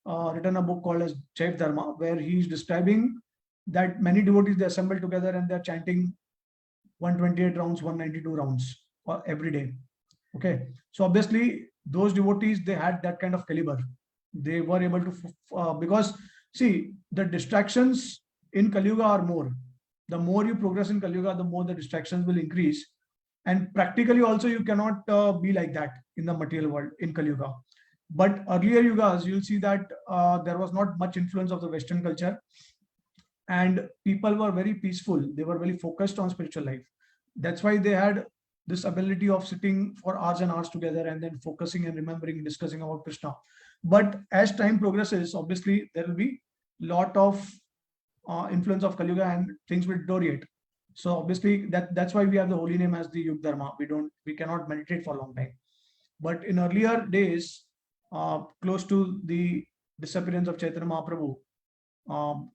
written a book called as Chaif Dharma, where he is describing that many devotees, they assemble together and they're chanting 128 rounds, 192 rounds every day. Okay. So obviously, those devotees, they had that kind of caliber. They were able to, because see, the distractions in Kali Yuga are more. The more you progress in Kali Yuga, the more the distractions will increase. And practically also, you cannot be like that in the material world in Kali Yuga. But earlier Yugas, you'll see that there was not much influence of the Western culture. And people were very peaceful. They were very focused on spiritual life. That's why they had this ability of sitting for hours and hours together and then focusing and remembering, discussing about Krishna. But as time progresses, obviously, there will be a lot of influence of Kali Yuga and things will deteriorate. So obviously that's why we have the holy name as the Yug Dharma. We cannot meditate for a long time. But in earlier days, close to the disappearance of Chaitanya Mahaprabhu,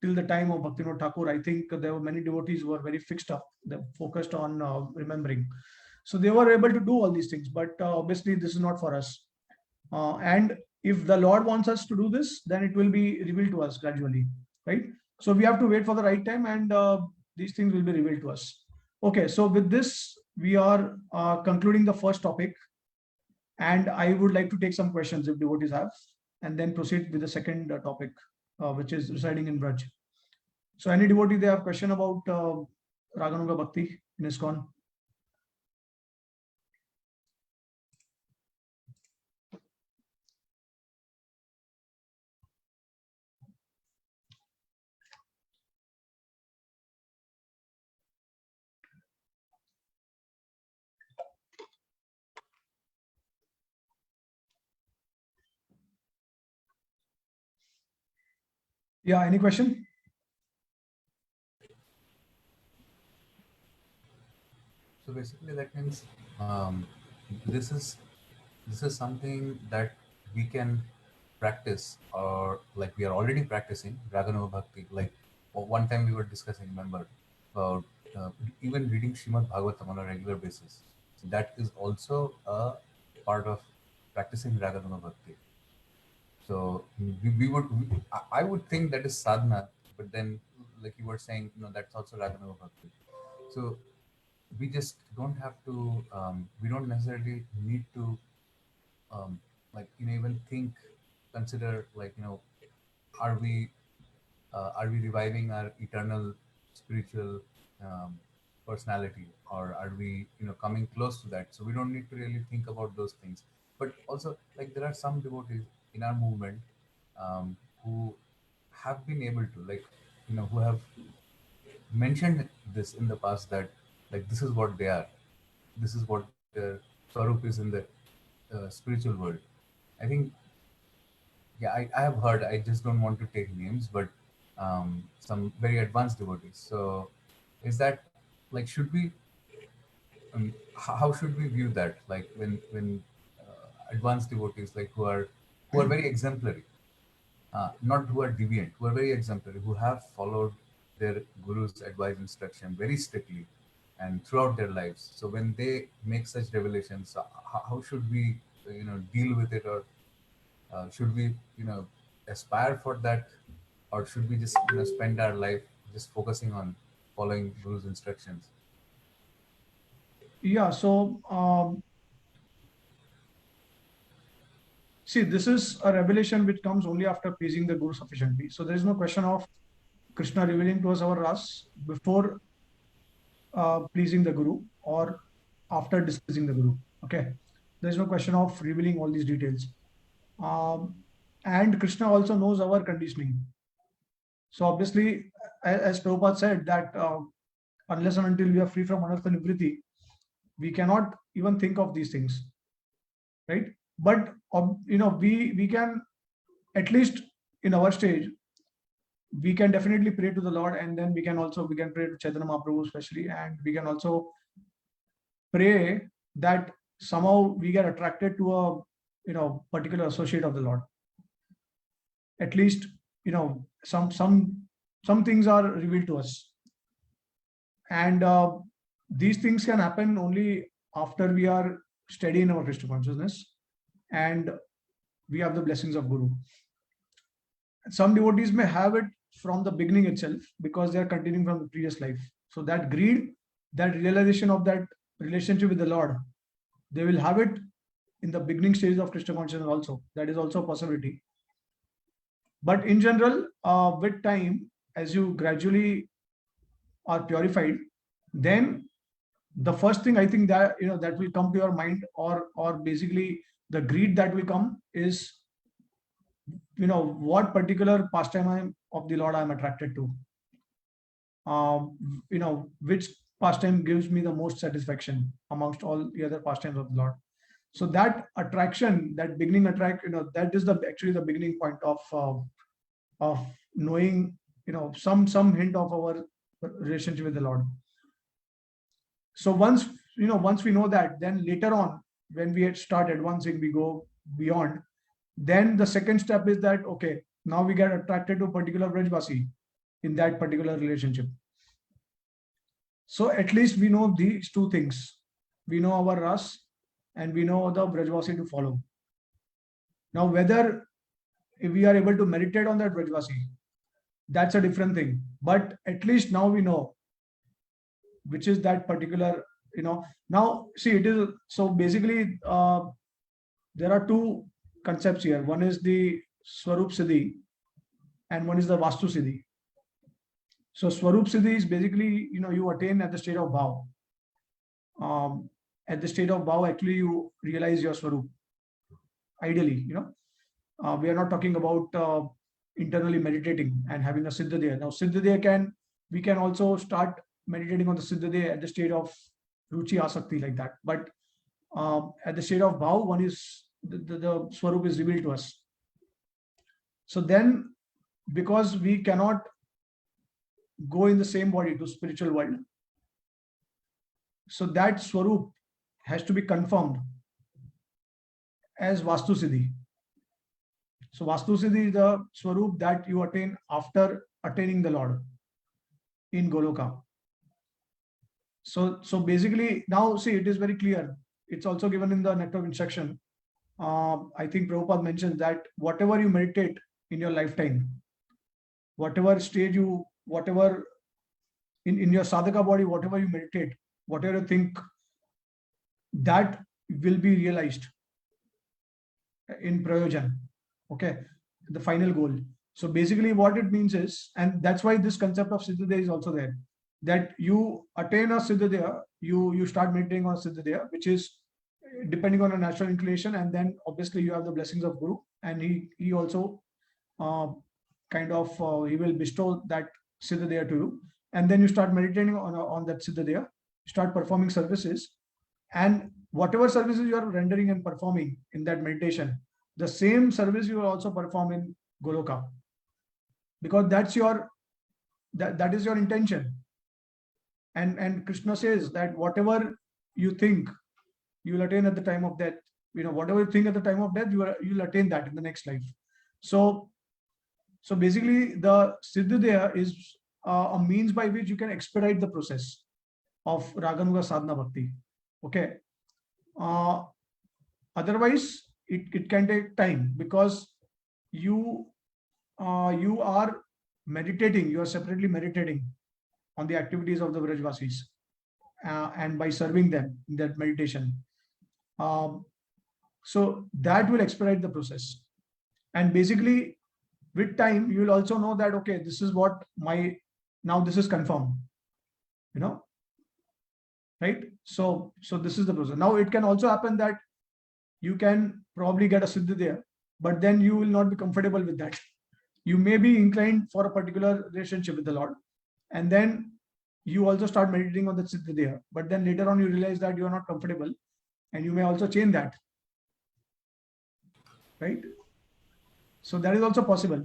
till the time of Bhaktivinoda Thakur, I think there were many devotees who were very fixed up. They focused on remembering. So they were able to do all these things. But obviously this is not for us. And if the Lord wants us to do this, then it will be revealed to us gradually, right? So we have to wait for the right time, and these things will be revealed to us. Okay, so with this, we are concluding the first topic. And I would like to take some questions if devotees have, and then proceed with the second topic, which is residing in Braj. So any devotee, they have question about Raganuga Bhakti in ISKCON? Yeah, any question? So basically, that means this is something that we can practice, or like we are already practicing Raganuga Bhakti. Like one time we were discussing, remember, about even reading Srimad Bhagavatam on a regular basis. So that is also a part of practicing Raganuga Bhakti. So I would think that is sadhana, but then, like you were saying, that's also Raganuga Bhakti. So we just don't have to, we don't necessarily need to, like, even think, consider, like, are we reviving our eternal spiritual um, personality, or are we coming close to that? So we don't need to really think about those things. But also, like, there are some devotees in our movement, who have been able to, like, who have mentioned this in the past, that, like, this is what they are, this is what their swarup is in the spiritual world. I think, yeah, I have heard, I just don't want to take names, but some very advanced devotees. So is that, like, should we, how should we view that, like, when advanced devotees, like, who are very exemplary, not who are deviant, who are very exemplary, who have followed their guru's advice, instruction very strictly and throughout their lives. So when they make such revelations, how should we, deal with it, or should we, aspire for that, or should we just, spend our life just focusing on following guru's instructions? Yeah, so see, this is a revelation which comes only after pleasing the Guru sufficiently. So there is no question of Krishna revealing to us our ras before pleasing the Guru or after displeasing the Guru. Okay, there is no question of revealing all these details. And Krishna also knows our conditioning. So obviously, as Prabhupada said, that unless and until we are free from anartha nivriti, we cannot even think of these things, right? But we can, at least in our stage, we can definitely pray to the Lord, and then we can pray to Chaitanya Mahaprabhu especially, and we can also pray that somehow we get attracted to a particular associate of the Lord. At least some things are revealed to us, and these things can happen only after we are steady in our Krishna consciousness and we have the blessings of Guru. Some devotees may have it from the beginning itself because they are continuing from the previous life. So that greed, that realization of that relationship with the Lord, they will have it in the beginning stages of Krishna consciousness also. That is also a possibility. But in general, with time, as you gradually are purified, then the first thing I think that that will come to your mind, or basically the greed that will come is what particular pastime of the Lord I'm attracted to. Which pastime gives me the most satisfaction amongst all the other pastimes of the Lord. So that attraction, that beginning that is actually the beginning point of knowing some hint of our relationship with the Lord. So once we know that, then later on, when we start advancing, we go beyond. Then the second step is that, okay, now we get attracted to a particular Brajvasi in that particular relationship. So at least we know these two things. We know our ras and we know the Brajvasi to follow. Now, whether we are able to meditate on that Brajvasi, that's a different thing. But at least now we know which is that particular, now see, it is, so basically there are two concepts here. One is the Swarup Siddhi and one is the Vastu Siddhi. So Swarup Siddhi is basically, you attain at the state of Bhav. At the state of Bhav, actually you realize your Swarup. Ideally, we are not talking about internally meditating and having a Siddhadeya. Now Siddhadeya we can also start meditating on the Siddhadeya at the state of Ruchi Asakti, like that. But at the state of Bhav, one is the Swarup is revealed to us. So then, because we cannot go in the same body to spiritual world, so that Swarup has to be confirmed as Vastu Siddhi. So Vastu Siddhi is the Swarup that you attain after attaining the Lord in Goloka. So basically, now see, it is very clear. It's also given in the Nectar of Instruction. I think Prabhupada mentions that whatever you meditate in your lifetime, whatever stage you, whatever in your sadhaka body, whatever you meditate, whatever you think, that will be realized in Prayojan. Okay, the final goal. So basically, what it means is, and that's why this concept of Siddhadaya is also there, that you attain a Siddhadaya, you start meditating on Siddhadaya, which is depending on a natural inclination, and then obviously you have the blessings of Guru, and he also he will bestow that Siddhadaya to you, and then you start meditating on that Siddhadaya, start performing services, and whatever services you are rendering and performing in that meditation, the same service you will also perform in Goloka, because that's your that is your intention. And Krishna says that whatever you think, you will attain at the time of death. Whatever you think at the time of death, you'll attain that in the next life. So basically, the Siddhadaya is a means by which you can expedite the process of Raganuga Sadhana Bhakti. Okay. Otherwise, it can take time, because you are meditating, you are separately meditating on the activities of the Vrajvasis, and by serving them in that meditation. So that will expedite the process. And basically, with time, you will also know that, okay, this is what now this is confirmed, right? So this is the process. Now it can also happen that you can probably get a Siddhadaya, but then you will not be comfortable with that. You may be inclined for a particular relationship with the Lord, and then you also start meditating on the Siddhadaya, but then later on you realize that you are not comfortable, and you may also change that, right? So that is also possible.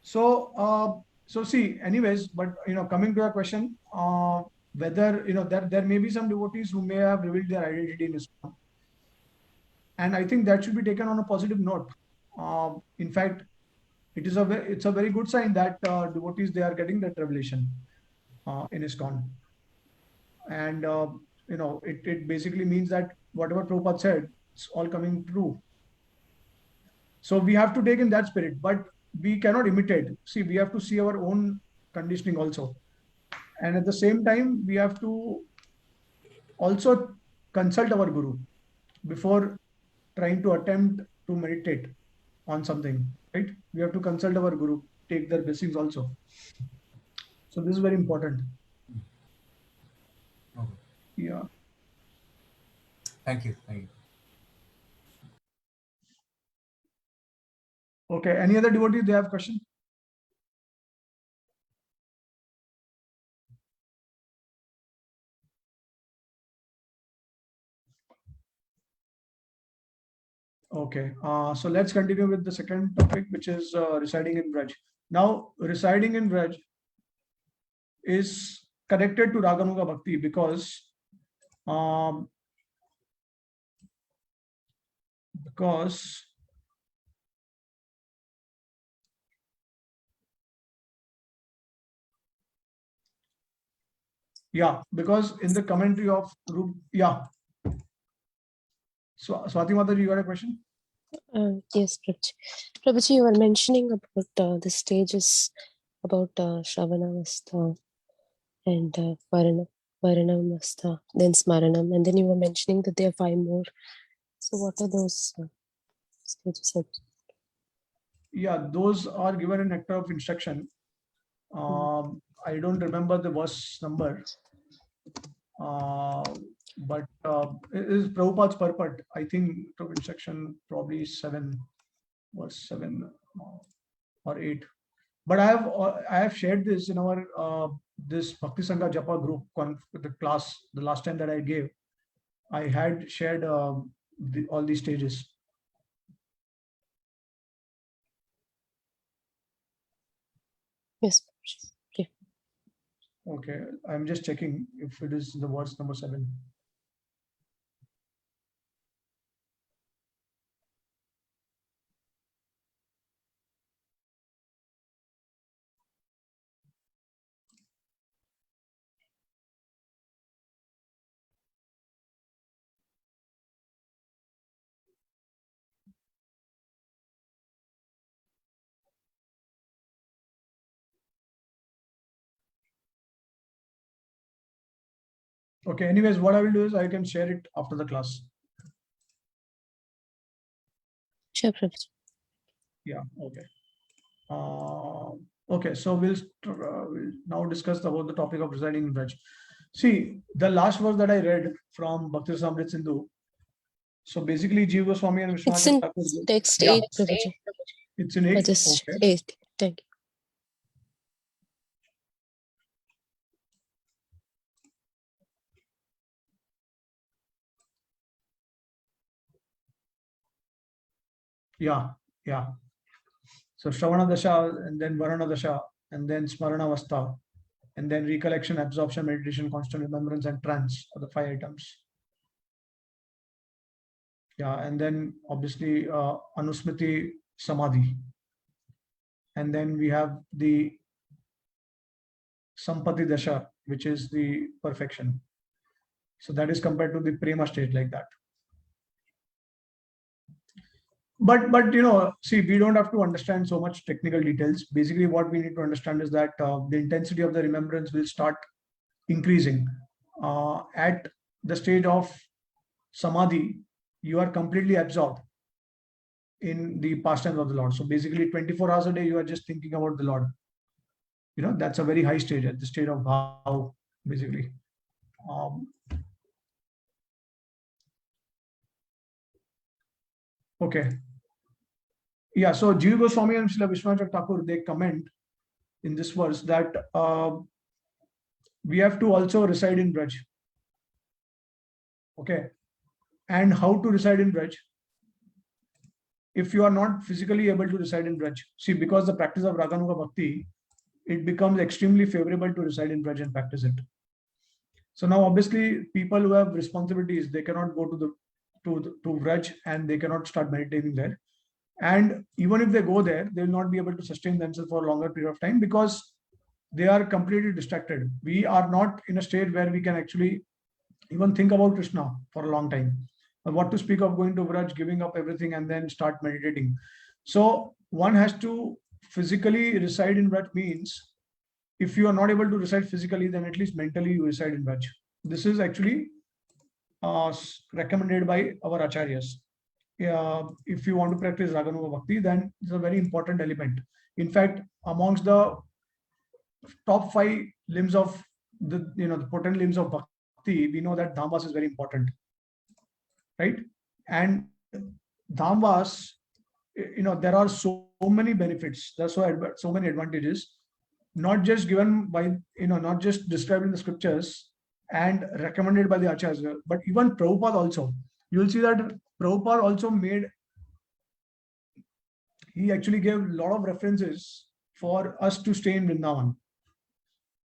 So see, anyways, but coming to your question, whether there may be some devotees who may have revealed their identity in ISKCON, and I think that should be taken on a positive note. In fact, it's a very good sign that devotees, they are getting that revelation in ISKCON, and it basically means that whatever Prabhupada said, it's all coming true. So we have to take in that spirit, but we cannot imitate. See, we have to see our own conditioning also, and at the same time, we have to also consult our Guru before trying to attempt to meditate on something, right? We have to consult our Guru, take their blessings also. So this is very important. Okay. Yeah. Thank you. Okay. Any other devotees, they have question? Okay. So let's continue with the second topic, which is residing in Braj. Now, residing in Braj is connected to Raganuga Bhakti because in the commentary of So Swati Mataji, you got a question? Yes, Prabhuji. Prabhuji, you were mentioning about the stages about Shravanamastha and Varanamastha, then Smaranam, and then you were mentioning that there are 5 more. So what are those stages? Yeah, those are given in Nectar of Instruction. I don't remember the verse number, but it is Prabhupada's purport. I think Nectar of Instruction probably 7, verse 7 or 8. But I have shared this in our this Bhakti Sangha Japa group, the class, the last time that I gave. I had shared all these stages. Yes. Okay, I'm just checking if it is the verse number 7. Okay, anyways, what I will do is I can share it after the class. Sure, Prabhuji. Yeah, okay. Okay, so we'll now discuss about the topic of residing in Braj. See, the last verse that I read from Bhakti Rasamrita Sindhu. So basically, Jiva Goswami and It's Vishwanath in Thakur. text Yeah, 8, Prabhuji. it's in 8. Just Okay. 8. Thank you. Yeah, yeah. So Shravana Dasha, and then Varana Dasha, and then Smarana Avastha, and then recollection, absorption, meditation, constant remembrance, and trance are the 5 items. Yeah, and then obviously Anusmriti Samadhi. And then we have the Sampati Dasha, which is the perfection. So that is compared to the Prema state, like that. But you know, see, we don't have to understand so much technical details. Basically, what we need to understand is that the intensity of the remembrance will start increasing. At the stage of Samadhi, you are completely absorbed in the pastimes of the Lord. So basically, 24 hours a day, you are just thinking about the Lord. You know, that's a very high stage, at the state of Bhav, basically. Okay. Yeah, so Jiva Goswami and Srila Vishwanath Thakur, they comment in this verse that we have to also reside in Braj. Okay. And how to reside in Braj? If you are not physically able to reside in Braj, see, because the practice of Raganuga Bhakti, it becomes extremely favorable to reside in Braj and practice it. So now, obviously, people who have responsibilities, they cannot go to Braj and they cannot start meditating there. And even if they go there, they will not be able to sustain themselves for a longer period of time because they are completely distracted. We are not in a state where we can actually even think about Krishna for a long time. What to speak of going to Vraj, giving up everything and then start meditating. So one has to physically reside in Vraj means if you are not able to reside physically, then at least mentally you reside in Vraj. This is actually recommended by our acharyas. If you want to practice Raganuga Bhakti, then it's a very important element. In fact, amongst the top 5 limbs of the potent limbs of Bhakti, we know that Dhamvas is very important, right? And Dhamvas, there are so many benefits. There's so many advantages, not just given by, not just described in the scriptures and recommended by the acharyas, but even Prabhupada also. You will see that Prabhupada also he actually gave a lot of references for us to stay in Vrindavan.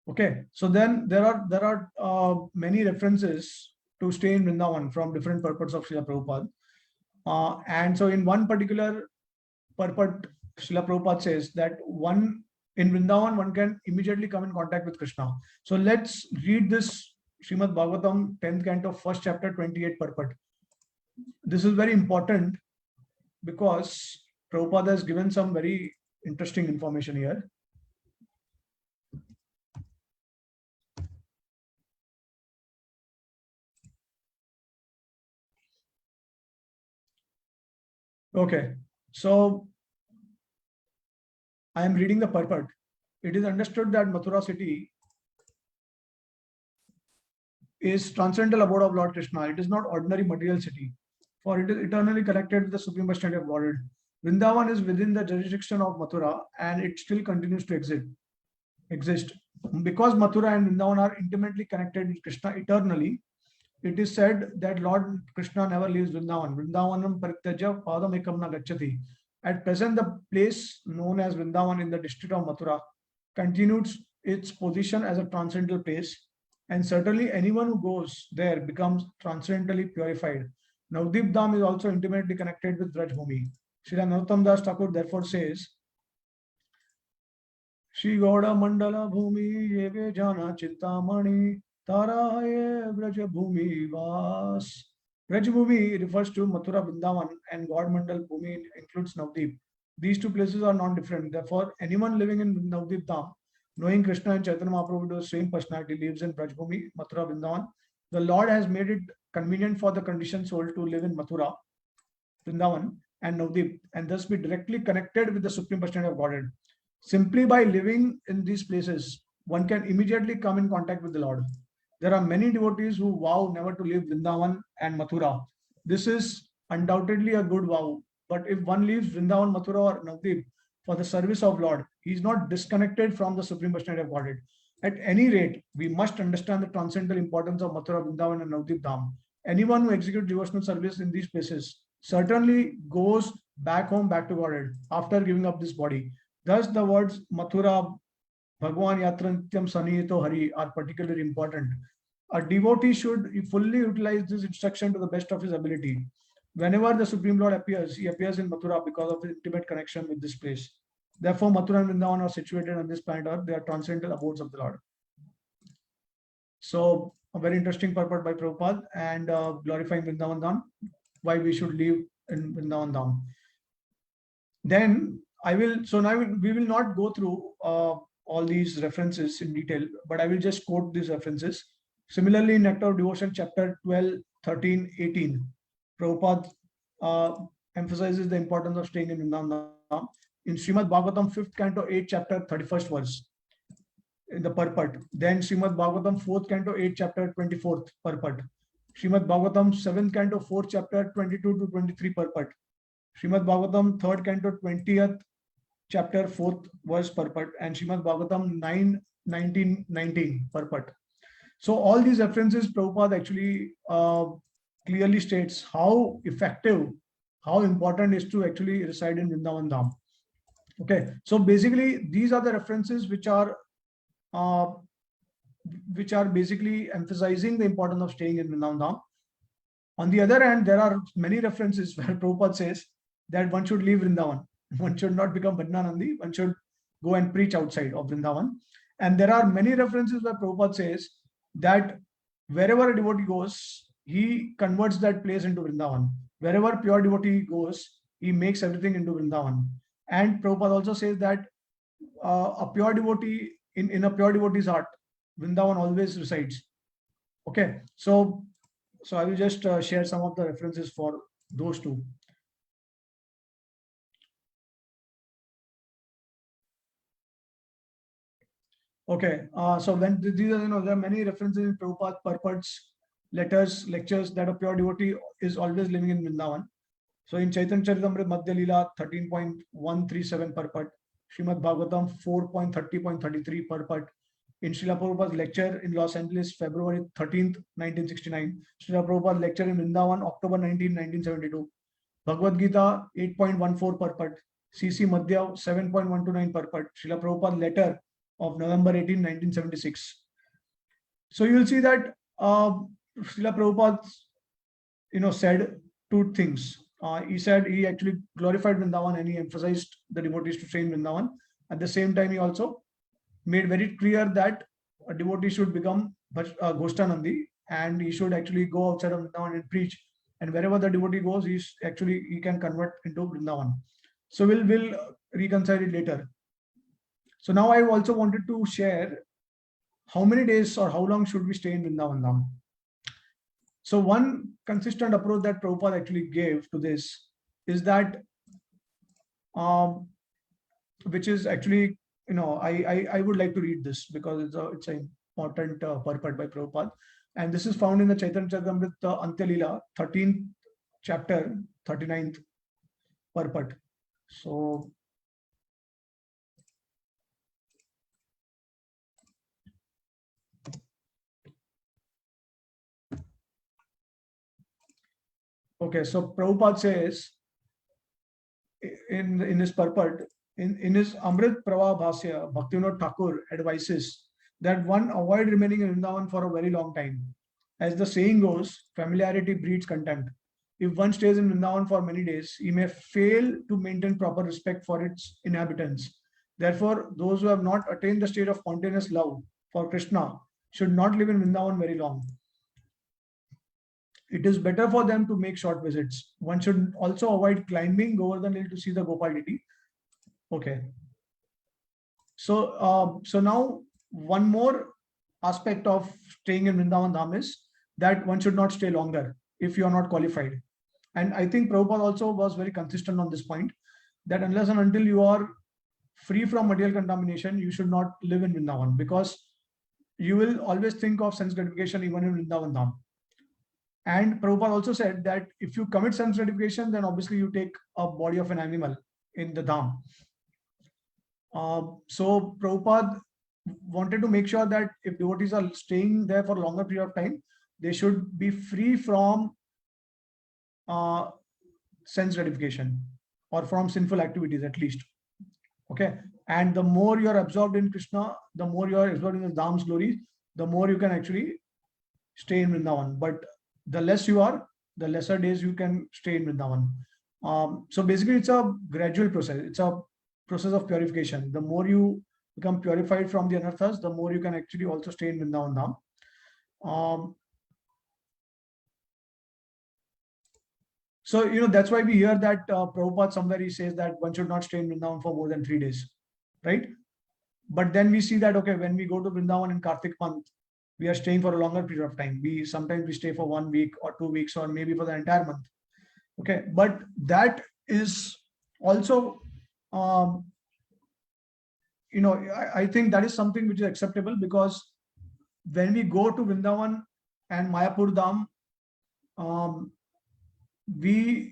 Okay, so then there are many references to stay in Vrindavan from different purports of Srila Prabhupada. And so in one particular purport, Srila Prabhupada says that in Vrindavan, one can immediately come in contact with Krishna. So let's read this Srimad Bhagavatam, 10th canto, 1st chapter, 28 purport. This is very important because Prabhupada has given some very interesting information here. Okay, so I am reading the purport. It is understood that Mathura city is transcendental abode of Lord Krishna. It is not ordinary material city, for it is eternally connected with the Supreme Personality of Godhead. Vrindavan is within the jurisdiction of Mathura and it still continues to exist. Because Mathura and Vrindavan are intimately connected with Krishna eternally, it is said that Lord Krishna never leaves Vrindavan. Vrindavanam parityaja padam ekam na gacchati. At present, the place known as Vrindavan in the district of Mathura continues its position as a transcendental place, and certainly anyone who goes there becomes transcendentally purified. Navdeep Dham is also intimately connected with Braj Bhumi. Srila Narottam Das Thakur therefore says, Shri Gauda Mandala Bhumi Yeve Jana Chintamani Taraye Braj Bhumi Vas. Braj Bhumi refers to Mathura Vrindavan and God Mandal Bhumi includes Navdeep. These two places are non-different. Therefore, anyone living in Navdeep Dham, knowing Krishna and Chaitanya Mahaprabhu to the same personality, lives in Braj Bhumi, Mathura Vrindavan, the Lord has made it convenient for the conditioned soul to live in Mathura, Vrindavan, and Navadvip, and thus be directly connected with the Supreme Personality of Godhead. Simply by living in these places, one can immediately come in contact with the Lord. There are many devotees who vow never to leave Vrindavan and Mathura. This is undoubtedly a good vow, but if one leaves Vrindavan, Mathura, or Navadvip for the service of Lord, he is not disconnected from the Supreme Personality of Godhead. At any rate, we must understand the transcendental importance of Mathura, Vrindavan, and Navadvip Dham. Anyone who executes devotional service in these places certainly goes back home, back to Godhead after giving up this body. Thus, the words Mathura, Bhagwan Yatra Nityam Sanihito Hari are particularly important. A devotee should fully utilize this instruction to the best of his ability. Whenever the Supreme Lord appears, he appears in Mathura because of his intimate connection with this place. Therefore, Mathura and Vrindavan are situated on this planet Earth. They are transcendental abodes of the Lord. So, a very interesting purport by Prabhupada, and glorifying Vrindavan Dham, why we should live in Vrindavan Dham. Then we will not go through all these references in detail, but I will just quote these references. Similarly, in Nectar of Devotion, chapter 12, 13, 18, Prabhupada emphasizes the importance of staying in Vrindavan Dham. In Srimad Bhagavatam, 5th canto, 8th chapter, 31st verse, in the purport. Then Srimad Bhagavatam, 4th canto, 8th chapter, 24th purport. Srimad Bhagavatam, 7th canto, 4th chapter, 22 to 23 purport. Srimad Bhagavatam, 3rd canto, 20th chapter, 4th verse purport, and Srimad Bhagavatam 9, 19, 19 purport. So all these references, Prabhupada actually clearly states how effective, how important is to actually reside in Vrindavan Dham. Okay, so basically these are the references which are basically emphasizing the importance of staying in Vrindavan Dham. On the other hand, there are many references where Prabhupada says that one should leave Vrindavan. One should not become Bhajananandi. One should go and preach outside of Vrindavan. And there are many references where Prabhupada says that wherever a devotee goes, he converts that place into Vrindavan. Wherever pure devotee goes, he makes everything into Vrindavan. And Prabhupada also says that a pure devotee, in a pure devotee's heart, Vrindavan always resides. Okay, so I will just share some of the references for those two. Okay, so when these are, there are many references in Prabhupada purports, letters, lectures that a pure devotee is always living in Vrindavan. So in Chaitanya Charitamrita Madhya Leela 13.137 purport, Srimad Bhagavatam 4.30.33 purport, in Srila Prabhupada's lecture in Los Angeles, February 13th, 1969, Srila Prabhupada's lecture in Vrindavan, October 19, 1972, Bhagavad Gita 8.14 purport, CC Madhya 7.129 purport, Srila Prabhupada's letter of November 18, 1976. So you will see that Srila Prabhupada, said two things. He said he actually glorified Vrindavan and he emphasized the devotees to stay in Vrindavan. At the same time, he also made very clear that a devotee should become Goshtanandi and he should actually go outside of Vrindavan and preach. And wherever the devotee goes, he can convert into Vrindavan. So we'll reconcile it later. So now I also wanted to share how many days or how long should we stay in Vrindavan Dham. So one consistent approach that Prabhupada actually gave to this is that, which is actually, I would like to read this because it's an important purport by Prabhupada. And this is found in the Chaitanya Charitamrita Antya Leela, 13th chapter, 39th purport. So okay, so Prabhupada says in his purport, in his Amrit Prava Bhasya, Bhaktivinoda Thakur advises that one avoid remaining in Vrindavan for a very long time. As the saying goes, familiarity breeds contempt. If one stays in Vrindavan for many days, he may fail to maintain proper respect for its inhabitants. Therefore, those who have not attained the state of spontaneous love for Krishna should not live in Vrindavan very long. It is better for them to make short visits. One should also avoid climbing Govardhan Hill to see the Gopal deity. Okay. So now one more aspect of staying in Vrindavan Dham is that one should not stay longer if you are not qualified. And I think Prabhupada also was very consistent on this point, that unless and until you are free from material contamination, you should not live in Vrindavan, because you will always think of sense gratification even in Vrindavan Dham. And Prabhupada also said that if you commit sense gratification, then obviously you take a body of an animal in the Dham. So Prabhupada wanted to make sure that if devotees are staying there for a longer period of time, they should be free from sense gratification or from sinful activities at least. Okay. And the more you are absorbed in Krishna, the more you are absorbed in the Dham's glories, the more you can actually stay in Vrindavan. But the less you are, the lesser days you can stay in Vrindavan. So basically, it's a gradual process. It's a process of purification. The more you become purified from the anarthas, the more you can actually also stay in Vrindavan Dham. So, that's why we hear that Prabhupada somewhere he says that one should not stay in Vrindavan for more than 3 days, right? But then we see that, okay, when we go to Vrindavan in Kartik month, we are staying for a longer period of time. Sometimes we stay for 1 week or 2 weeks or maybe for the entire month. Okay, but that is also, I think that is something which is acceptable, because when we go to Vrindavan and Mayapur Dham, we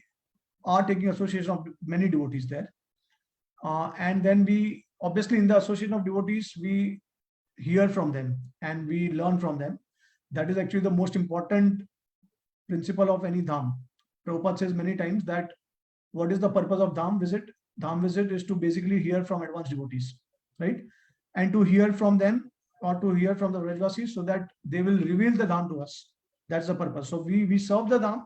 are taking association of many devotees there. And then we, obviously in the association of devotees, we hear from them and we learn from them. That is actually the most important principle of any Dham. Prabhupada says many times that what is the purpose of Dham visit? Dham visit is to basically hear from advanced devotees, right? And to hear from them or to hear from the Vrajvasis so that they will reveal the Dham to us. That's the purpose. So we serve the Dham.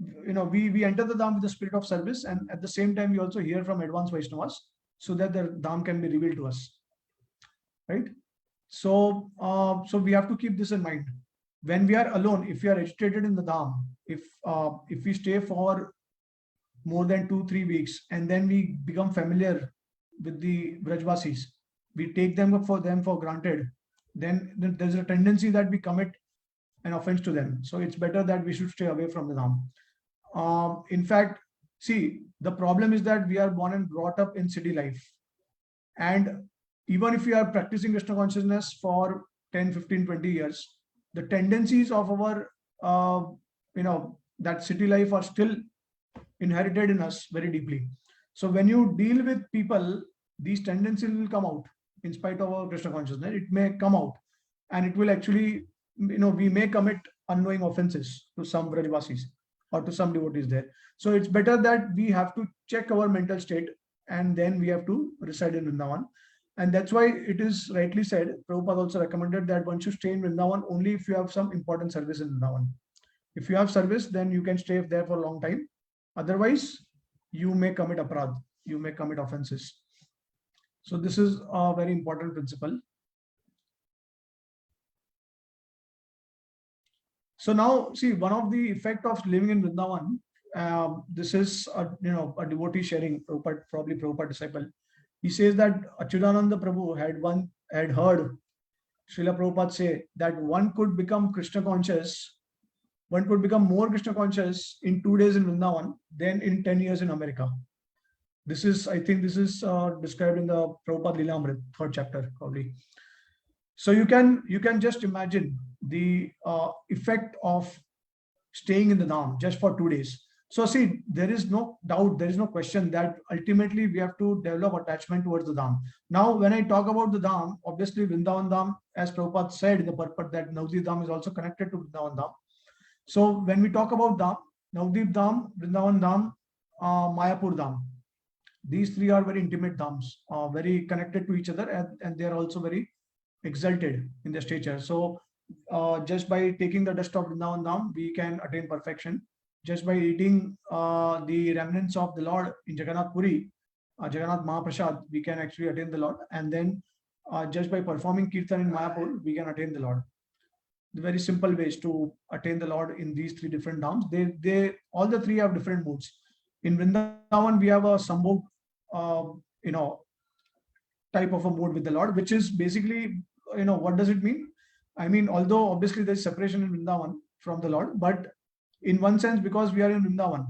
We enter the Dham with the spirit of service, and at the same time we also hear from advanced Vaishnavas so that the Dham can be revealed to us, right? So we have to keep this in mind. When we are alone, if we are agitated in the Dham, if we stay for more than 2-3 weeks and then we become familiar with the Vrajvasis, we take them for granted, then there's a tendency that we commit an offense to them. So it's better that we should stay away from the Dham. In fact, see, the problem is that we are born and brought up in city life. And even if we are practicing Krishna consciousness for 10, 15, 20 years, the tendencies of our, that city life are still inherited in us very deeply. So when you deal with people, these tendencies will come out in spite of our Krishna consciousness. It may come out and it will actually, we may commit unknowing offenses to some Vrajvasis or to some devotees there. So it's better that we have to check our mental state and then we have to reside in Vrindavan. And that's why it is rightly said, Prabhupada also recommended that one should stay in Vrindavan only if you have some important service in Vrindavan. If you have service, then you can stay there for a long time. Otherwise, you may commit aparadh, you may commit offenses. So this is a very important principle. So now, see, one of the effect of living in Vrindavan, this is a devotee sharing, probably Prabhupada disciple. He says that Achyutananda Prabhu had heard Srila Prabhupada say that one could become Krishna conscious, one could become more Krishna conscious in 2 days in Vrindavan than in 10 years in America. This is, I think this is described in the Prabhupada Lilamrit, 3rd chapter, probably. So you can just imagine the effect of staying in the Dham just for 2 days. So see, there is no doubt, there is no question that ultimately we have to develop attachment towards the Dham. Now, when I talk about the Dham, obviously Vrindavan Dham, as Prabhupada said in the purport, that Navadvip Dham is also connected to Vrindavan Dham. So when we talk about Dham, Navadvip Dham, Vrindavan Dham, Mayapur Dham, these three are very intimate Dhams, very connected to each other, and they are also very exalted in their stature. So just by taking the dust of Vrindavan Dham, we can attain perfection. Just by eating the remnants of the Lord in Jagannath Puri, Jagannath Mahaprasad, we can actually attain the Lord. And then just by performing Kirtan in Mayapur, we can attain the Lord. The very simple ways to attain the Lord in these three different Dhams. They all the three have different moods. In Vrindavan, we have a Sambhog, type of a mood with the Lord, which is basically, what does it mean? I mean, although obviously there's separation in Vrindavan from the Lord, but in one sense, because we are in Vrindavan.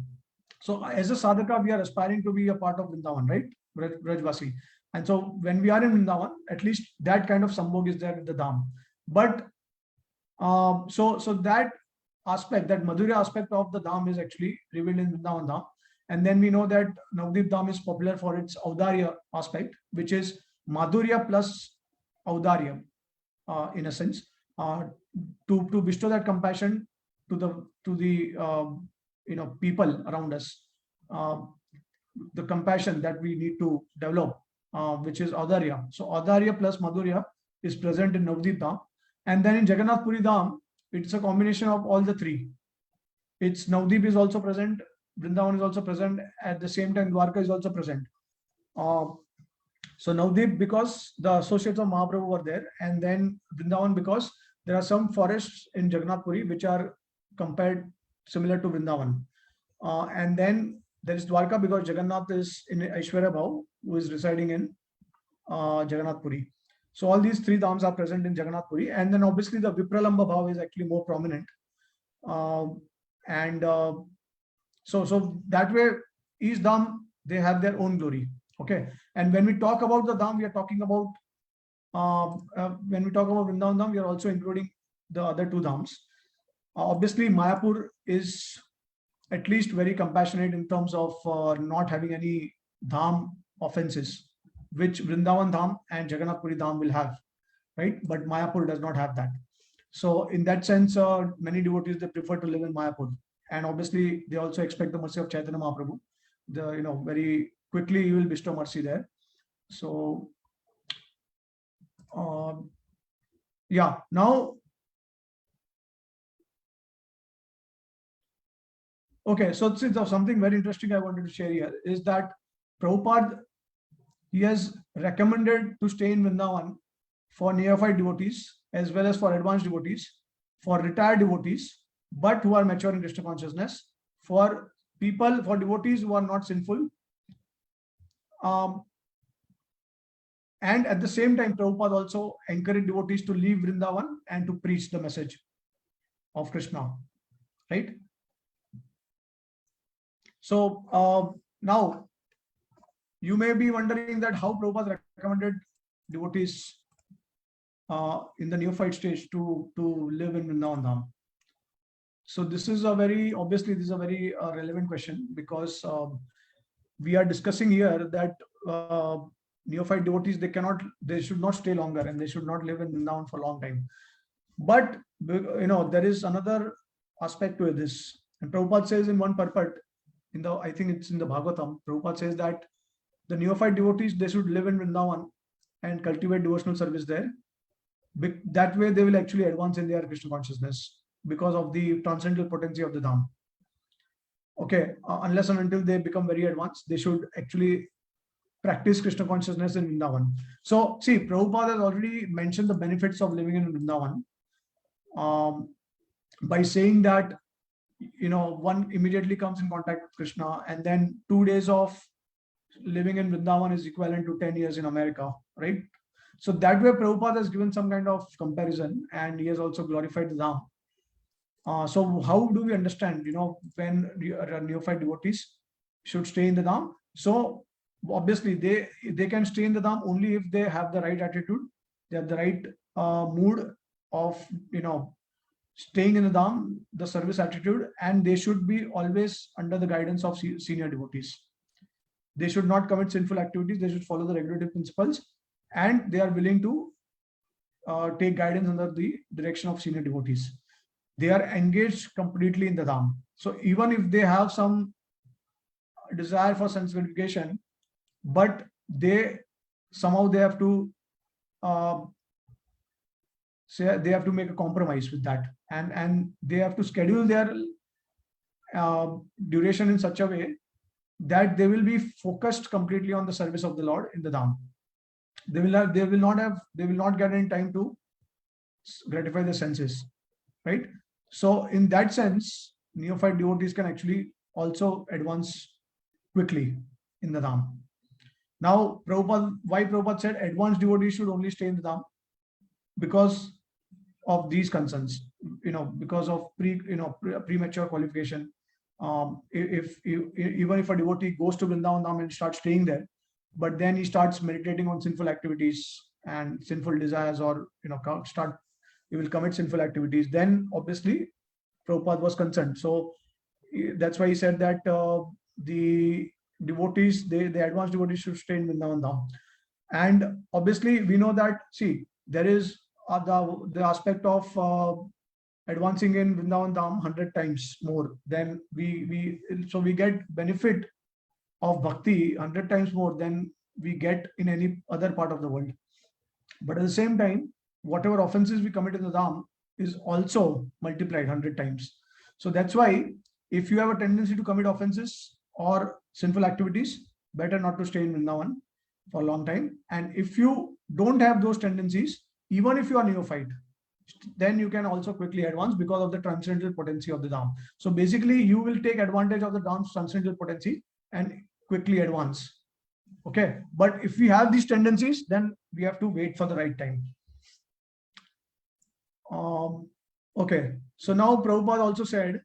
So as a sadhaka, we are aspiring to be a part of Vrindavan, right? Brajvasi. And so when we are in Vrindavan, at least that kind of sambhog is there with the Dham. But so that aspect, that Madhurya aspect of the Dham is actually revealed in Vrindavan Dham. And then we know that Navadvip Dham is popular for its Audarya aspect, which is Madhurya plus Audarya, in a sense, to bestow that compassion to the people around us, the compassion that we need to develop, which is Audarya. So Audarya plus Madhurya is present in Navadvip Dham. And then in Jagannath Puri Dham, it's a combination of all the three. It's Navadvip is also present, Vrindavan is also present, at the same time Dwarka is also present. So Navadvip because the associates of Mahaprabhu were there, and then Vrindavan because there are some forests in Jagannath Puri which are compared similar to Vrindavan. And then there is Dwarka because Jagannath is in Aishwarya Bhav, who is residing in Jagannath Puri. So all these three dhams are present in Jagannath Puri, and then obviously the Vipralamba Bhav is actually more prominent. So that way each dham, they have their own glory. Okay, and when we talk about the dham, we are talking about when we talk about Vrindavan Dham, we are also including the other two dhams. Obviously, Mayapur is at least very compassionate in terms of not having any dham offenses, which Vrindavan Dham and Jagannath Puri Dham will have, right? But Mayapur does not have that. So in that sense, many devotees, they prefer to live in Mayapur, and obviously they also expect the mercy of Chaitanya Mahaprabhu. Very quickly he will bestow mercy there. So yeah, now okay, so something very interesting I wanted to share here is that Prabhupada, he has recommended to stay in Vrindavan for neophyte devotees as well as for advanced devotees, for retired devotees, but who are mature in Krishna consciousness, for devotees who are not sinful. And at the same time, Prabhupada also encouraged devotees to leave Vrindavan and to preach the message of Krishna, right? So now you may be wondering that how Prabhupada recommended devotees in the neophyte stage to live in Vrindavan Dham. So this is a very relevant question, because we are discussing here that neophyte devotees, they should not stay longer, and they should not live in Vrindavan for a long time. But there is another aspect to this, and Prabhupada says in one purport, I think it's in the Bhagavatam, Prabhupada says that the neophyte devotees, they should live in Vrindavan and cultivate devotional service there. That way they will actually advance in their Krishna consciousness because of the transcendental potency of the Dham. Okay, unless and until they become very advanced, they should actually practice Krishna consciousness in Vrindavan. So see, Prabhupada has already mentioned the benefits of living in Vrindavan by saying that one immediately comes in contact with Krishna, and then 2 days of living in Vrindavan is equivalent to 10 years in America, right? So that way Prabhupada has given some kind of comparison, and he has also glorified the Dham. So how do we understand, when neophyte devotees should stay in the Dham? So obviously they can stay in the Dham only if they have the right attitude, they have the right mood of staying in the Dham, the service attitude, and they should be always under the guidance of senior devotees. They should not commit sinful activities, they should follow the regulative principles, and they are willing to take guidance under the direction of senior devotees. They are engaged completely in the Dham. So even if they have some desire for sense gratification, but they have to they have to make a compromise with that, and they have to schedule their duration in such a way that they will be focused completely on the service of the Lord in the Dham. They will not get any time to gratify the senses, right? So in that sense, neophyte devotees can actually also advance quickly in the Dham. Now, why Prabhupada said advanced devotees should only stay in the Dham? Because of these concerns, because of premature qualification. Even if a devotee goes to Vrindavan Dham and starts staying there, but then he starts meditating on sinful activities and sinful desires, or he will commit sinful activities, then obviously Prabhupada was concerned. So that's why he said that the devotees, the advanced devotees, should stay in Vrindavan Dham. And obviously we know that, see, there is the aspect of advancing in Vrindavan Dham 100 times more than we get benefit of bhakti 100 times more than we get in any other part of the world. But at the same time, whatever offenses we commit in the Dham is also multiplied 100 times. So that's why if you have a tendency to commit offenses or sinful activities, better not to stay in Vrindavan for a long time. And if you don't have those tendencies, even if you are neophyte, then you can also quickly advance because of the transcendental potency of the Dham. So basically, you will take advantage of the Dham's transcendental potency and quickly advance. Okay, but if we have these tendencies, then we have to wait for the right time. Okay, so now Prabhupada also said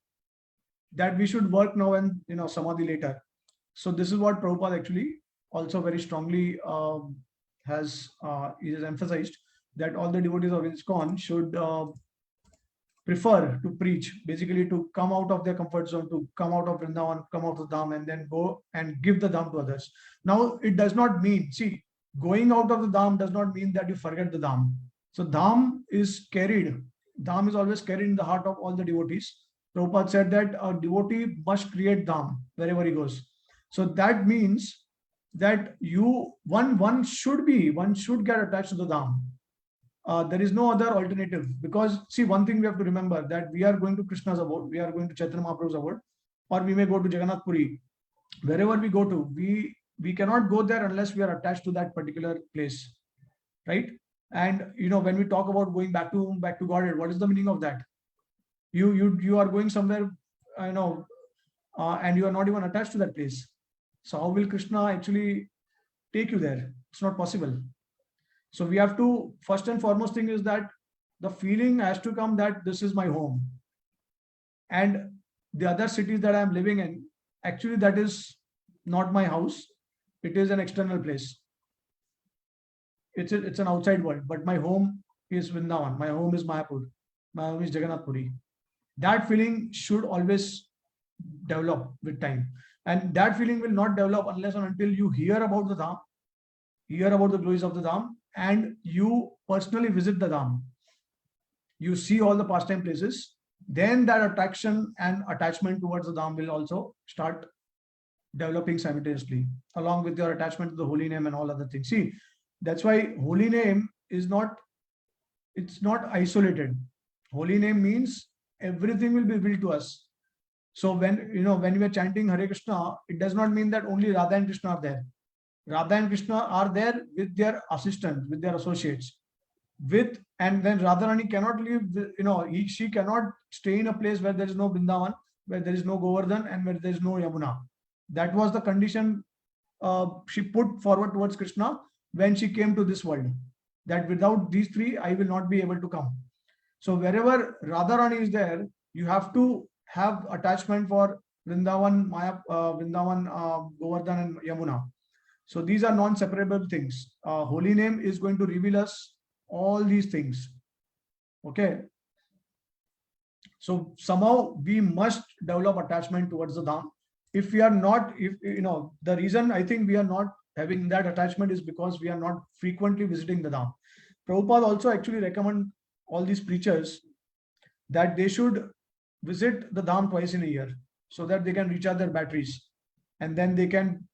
that we should work now and samadhi later. So this is what Prabhupada actually also very strongly has emphasized, that all the devotees of ISKCON should prefer to preach, basically to come out of their comfort zone, to come out of Vrindavan, come out of Dham, and then go and give the Dham to others. Now, it does not mean, see, going out of the Dham does not mean that you forget the Dham. So Dham is always carried in the heart of all the devotees. Prabhupada said that a devotee must create Dham wherever he goes. So that means that one should get attached to the Dham. There is no other alternative, because see, one thing we have to remember, that we are going to Krishna's abode, we are going to Chaitanya Mahaprabhu's abode, or we may go to Jagannath Puri. Wherever we go to, we cannot go there unless we are attached to that particular place, right? And when we talk about going back to Godhead, what is the meaning of that? You are going somewhere, and you are not even attached to that place. So how will Krishna actually take you there? It's not possible. So we have to, first and foremost thing is that the feeling has to come that this is my home. And the other cities that I am living in, actually that is not my house. It is an external place. It's an outside world, but my home is Vrindavan. My home is Mayapur. My home is Jagannath Puri. That feeling should always develop with time. And that feeling will not develop unless and until you hear about the Dham, hear about the glories of the Dham, and you personally visit the Dham. You see all the pastime places, then that attraction and attachment towards the Dham will also start developing simultaneously, along with your attachment to the holy name and all other things. See, that's why holy name is not isolated. Holy name means everything will be revealed to us. So when we are chanting Hare Krishna, it does not mean that only Radha and Krishna are there. Radha and Krishna are there with their assistants, with their associates. And then Radharani cannot live, she cannot stay in a place where there is no Vrindavan, where there is no Govardhan, and where there is no Yamuna. That was the condition she put forward towards Krishna when she came to this world, that without these three, I will not be able to come. So wherever Radharani is there, you have to have attachment for Vrindavan, Govardhan, and Yamuna. So these are non-separable things. Holy name is going to reveal us all these things. Okay. So somehow we must develop attachment towards the Dham. If we are not, the reason I think we are not having that attachment is because we are not frequently visiting the Dham. Prabhupada also actually recommend all these preachers that they should visit the Dham twice in a year, so that they can recharge their batteries, and then they can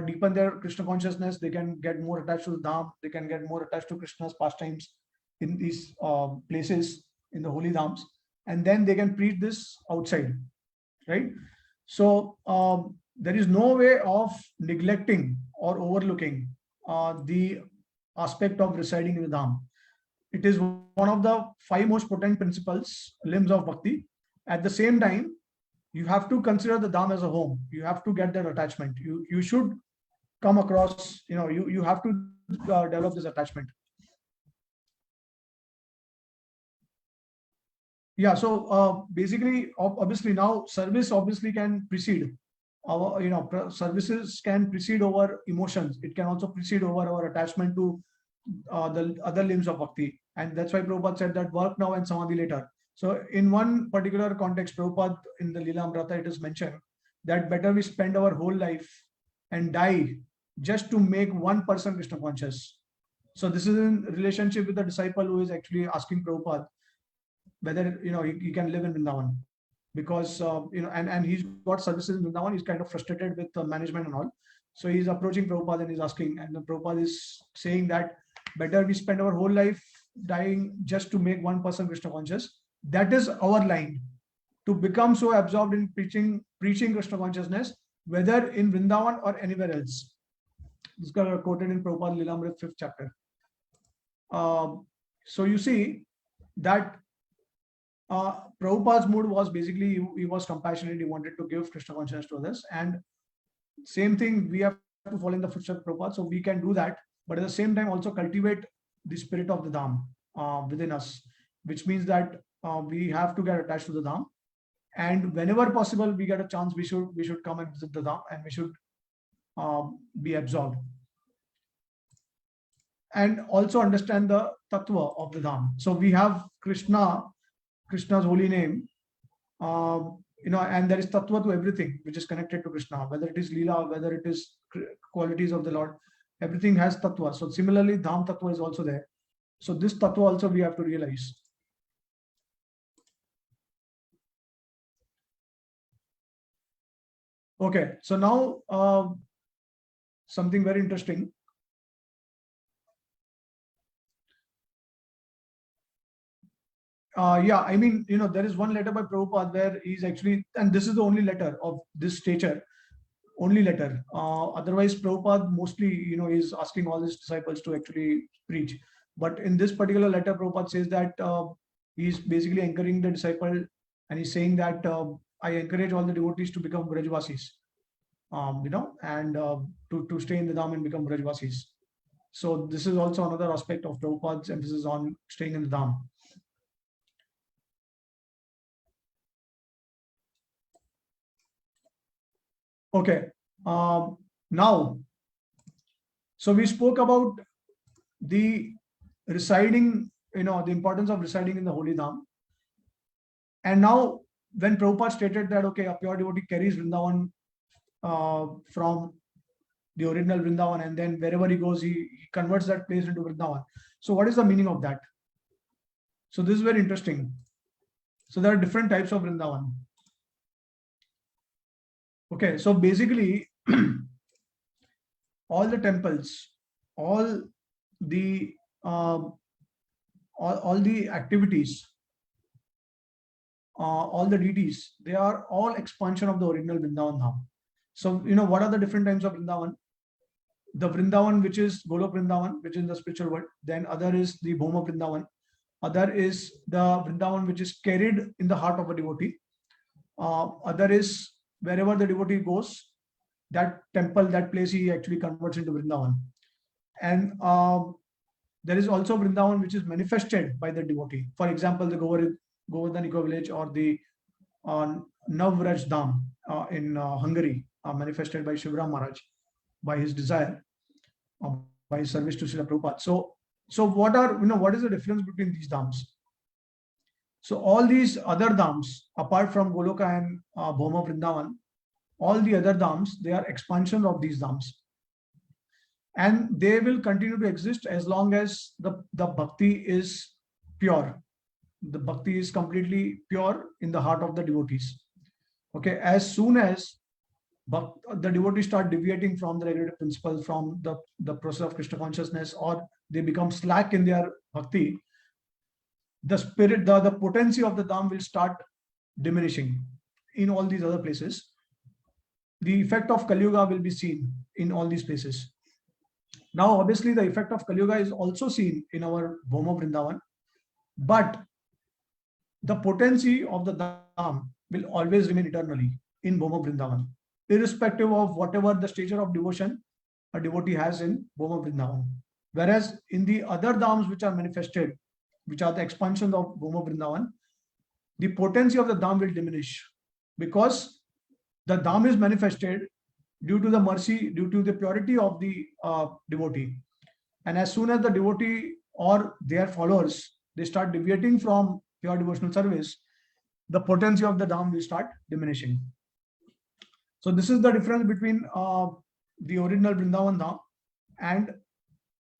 deepen their Krishna consciousness. They can get more attached to the Dham. They can get more attached to Krishna's pastimes in these places, in the holy Dhams, and then they can preach this outside, right? So there is no way of neglecting or overlooking the aspect of residing in the Dham. It is one of the 5 most potent principles, limbs of bhakti. At the same time, you have to consider the Dham as a home. You have to get that attachment. You should come across, you have to develop this attachment. Yeah, so basically, obviously now service obviously can precede our, services can precede over emotions. It can also precede over our attachment to the other limbs of bhakti. And that's why Prabhupada said that work now and samadhi later. So in one particular context, Prabhupada in the Leela Amrita, it is mentioned that better we spend our whole life and die just to make one person Krishna conscious. So this is in relationship with the disciple who is actually asking Prabhupada whether he can live in Vrindavan, because and he's got services in Vrindavan. He's kind of frustrated with the management and all. So he's approaching Prabhupada and he's asking, and then Prabhupada is saying that better we spend our whole life dying just to make one person Krishna conscious. That is our line, to become so absorbed in preaching Krishna consciousness, whether in Vrindavan or anywhere else. This is quoted in Prabhupada Lilamrit 5th chapter. So you see that Prabhupada's mood was basically he was compassionate. He wanted to give Krishna consciousness to others, and same thing we have to follow in the footsteps of Prabhupada. So we can do that, but at the same time also cultivate the spirit of the Dham within us, which means that we have to get attached to the Dham, and whenever possible we get a chance, we should come and visit the Dham, and we should be absorbed, and also understand the tattva of the Dham. So we have Krishna's holy name, and there is tattva to everything which is connected to Krishna, whether it is Leela, whether it is qualities of the Lord, everything has tattva. So similarly, Dham tattva is also there. So this tattva also we have to realize. Okay, so now something very interesting. Yeah, I mean, there is one letter by Prabhupada where he's actually, and this is the only letter of this stature, only letter. Otherwise, Prabhupada mostly, is asking all his disciples to actually preach. But in this particular letter, Prabhupada says that he's basically encouraging the disciple, and he's saying that I encourage all the devotees to become Brajvasis, and to stay in the Dham and become Brajvasis. So this is also another aspect of Prabhupada's emphasis on staying in the Dham. Okay, now, so we spoke about the residing, the importance of residing in the Holy Dham. And now, when Prabhupada stated that, okay, a pure devotee carries Vrindavan from the original Vrindavan, and then wherever he goes, he converts that place into Vrindavan. So what is the meaning of that? So this is very interesting. So there are different types of Vrindavan. Okay, so basically, all the temples, all the activities, all the deities, they are all expansion of the original Vrindavan Dham. So, what are the different types of Vrindavan? The Vrindavan, which is Golok Vrindavan, which is in the spiritual world. Then other is the Bhoma Vrindavan. Other is the Vrindavan, which is carried in the heart of a devotee. Other is wherever the devotee goes, that temple, that place, he actually converts into Vrindavan. And there is also Vrindavan which is manifested by the devotee. For example, the Govardhan Eco Village, or the Navraj Dham in Hungary, manifested by Shivram Maharaj, by his desire, by his service to Srila Prabhupada. So what is the difference between these dhams? So all these other dhams, apart from Goloka and Bhoma Vrindavan, all the other dhams, they are expansions of these dhams. And they will continue to exist as long as the bhakti is pure. The bhakti is completely pure in the heart of the devotees. Okay, as soon as the devotees start deviating from the regulative principles, from the process of Krishna consciousness, or they become slack in their bhakti, the spirit, the potency of the dham will start diminishing in all these other places. The effect of Kali Yuga will be seen in all these places. Now, obviously, the effect of Kali Yuga is also seen in our Bhoma Vrindavan, but the potency of the dham will always remain eternally in Bhoma Vrindavan, irrespective of whatever the stature of devotion a devotee has in Bhoma Vrindavan. Whereas in the other dhams which are manifested, which are the expansions of Bhoma Vrindavan, the potency of the Dham will diminish, because the Dham is manifested due to the mercy, due to the purity of the devotee. And as soon as the devotee or their followers, they start deviating from pure devotional service, the potency of the Dham will start diminishing. So this is the difference between the original Vrindavan Dham and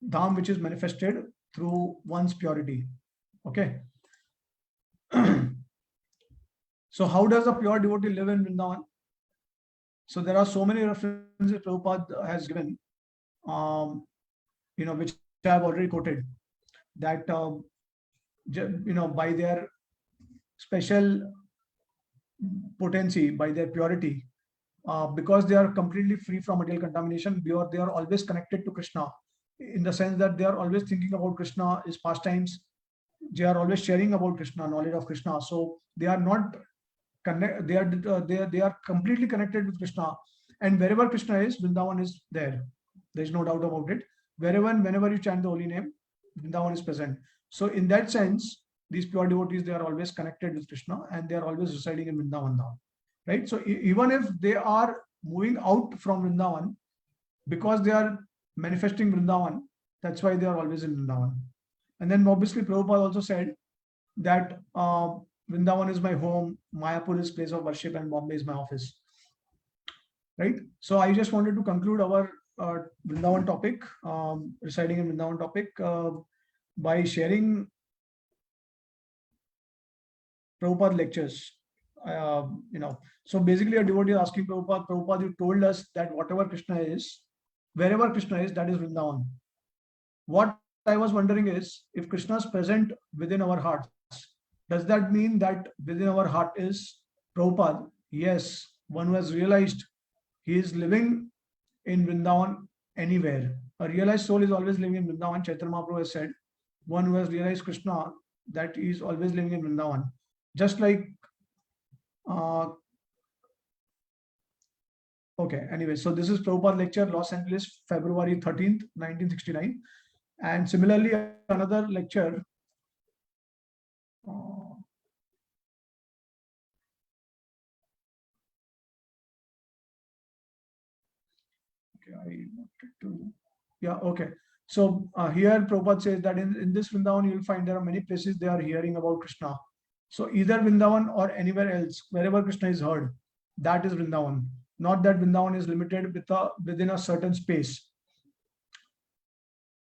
Dham which is manifested through one's purity. Okay. So how does a pure devotee live in Vrindavan? So there are so many references Prabhupada has given, which I have already quoted, that by their special potency, by their purity, because they are completely free from material contamination, they are always connected to Krishna, in the sense that they are always thinking about Krishna, his pastimes. They are always sharing about Krishna, knowledge of Krishna. So they are not connect. They are completely connected with Krishna, and wherever Krishna is, Vrindavan is there. There is no doubt about it. Whenever you chant the holy name, Vrindavan is present. So in that sense, these pure devotees, they are always connected with Krishna, and they are always residing in Vrindavan now, right? So even if they are moving out from Vrindavan, because they are manifesting Vrindavan, that's why they are always in Vrindavan. And then obviously Prabhupada also said that Vrindavan is my home, Mayapur is place of worship, and Bombay is my office, right? So I just wanted to conclude our Vrindavan topic, residing in Vrindavan topic, by sharing Prabhupada lectures. So basically a devotee is asking Prabhupada, you told us that whatever Krishna is, wherever Krishna is, that is Vrindavan. What I was wondering is, if Krishna is present within our hearts, does that mean that within our heart is Prabhupada? Yes, one who has realized he is living in Vrindavan anywhere. A realized soul is always living in Vrindavan. Chaitanya Mahaprabhu has said, one who has realized Krishna, that he is always living in Vrindavan. Just like, okay, anyway, so this is Prabhupada lecture, Los Angeles, February 13th, 1969. And similarly, another lecture, okay. So here Prabhupada says that in this Vrindavan, you'll find there are many places they are hearing about Krishna. So either Vrindavan or anywhere else, wherever Krishna is heard, that is Vrindavan. Not that Vrindavan is limited within a certain space.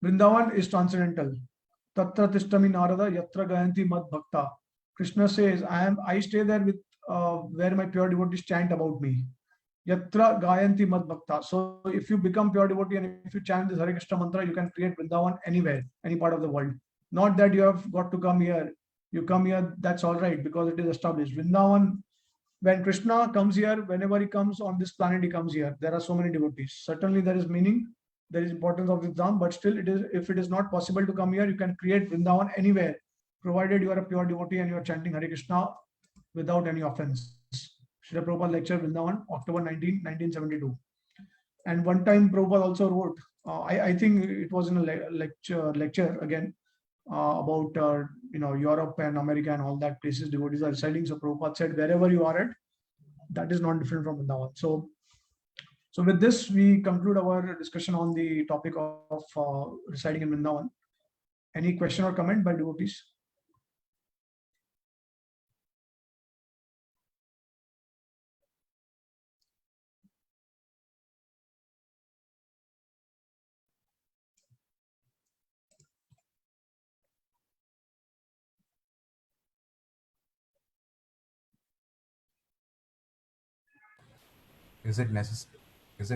Vrindavan is transcendental. Tatra tishtami narada yatra gayanti mad bhakta. Krishna says, I stay there with where my pure devotees chant about me. Yatra gayanti mad bhakta. So if you become pure devotee and if you chant this Hare Krishna mantra, you can create Vrindavan anywhere, any part of the world. Not that you have got to come here. You come here, that's all right, because it is established. Vrindavan, when Krishna comes here, whenever he comes on this planet, he comes here. There are so many devotees. Certainly there is meaning, there is importance of this dham, but still if it is not possible to come here, you can create Vrindavan anywhere, provided you are a pure devotee and you are chanting Hare Krishna without any offense. Srila Prabhupada lecture Vrindavan, October 19, 1972. And one time Prabhupada also wrote, I think it was in a lecture again, about Europe and America and all that places devotees are residing. So Prabhupada said, wherever you are at, that is not different from Vrindavan. So with this, we conclude our discussion on the topic of residing in Vrindavan. Any question or comment by devotees? Is it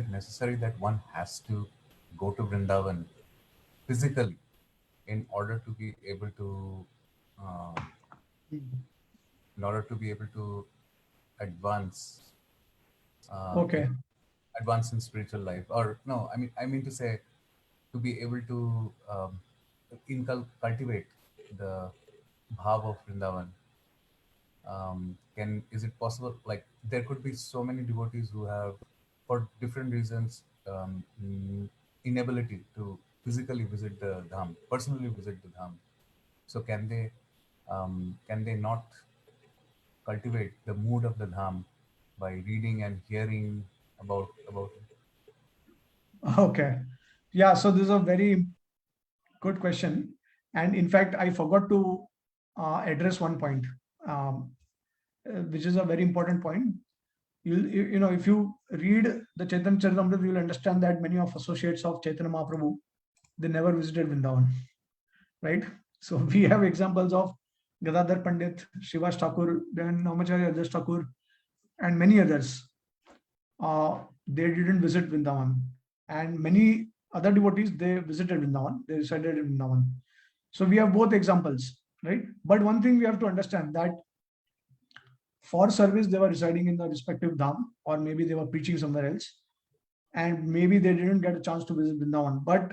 necessary that one has to go to Vrindavan physically in order to be able to advance Okay. advance in spiritual life? Or no, I mean to say, to be able to cultivate the bhav of Vrindavan. Is it possible, like there could be so many devotees who have, for different reasons, inability to physically visit the personally visit the dham? So can they not cultivate the mood of the Dham by reading and hearing about it? Okay. Yeah, so this is a very good question. And in fact, I forgot to address one point, um, which is a very important point. You know, if you read the Chaitanya Charitamrita, you will understand that many of associates of Chaitanya Mahaprabhu, they never visited Vrindavan, right? So we have examples of Gadadhar Pandit, Srivas Thakur, then Namacharya Rajas Thakur, and many others. They didn't visit Vrindavan, and many other devotees, they visited Vrindavan, they resided in Vrindavan. So we have both examples, right? But one thing we have to understand, that for service they were residing in the respective dham, or maybe they were preaching somewhere else, and maybe they didn't get a chance to visit Vrindavan. But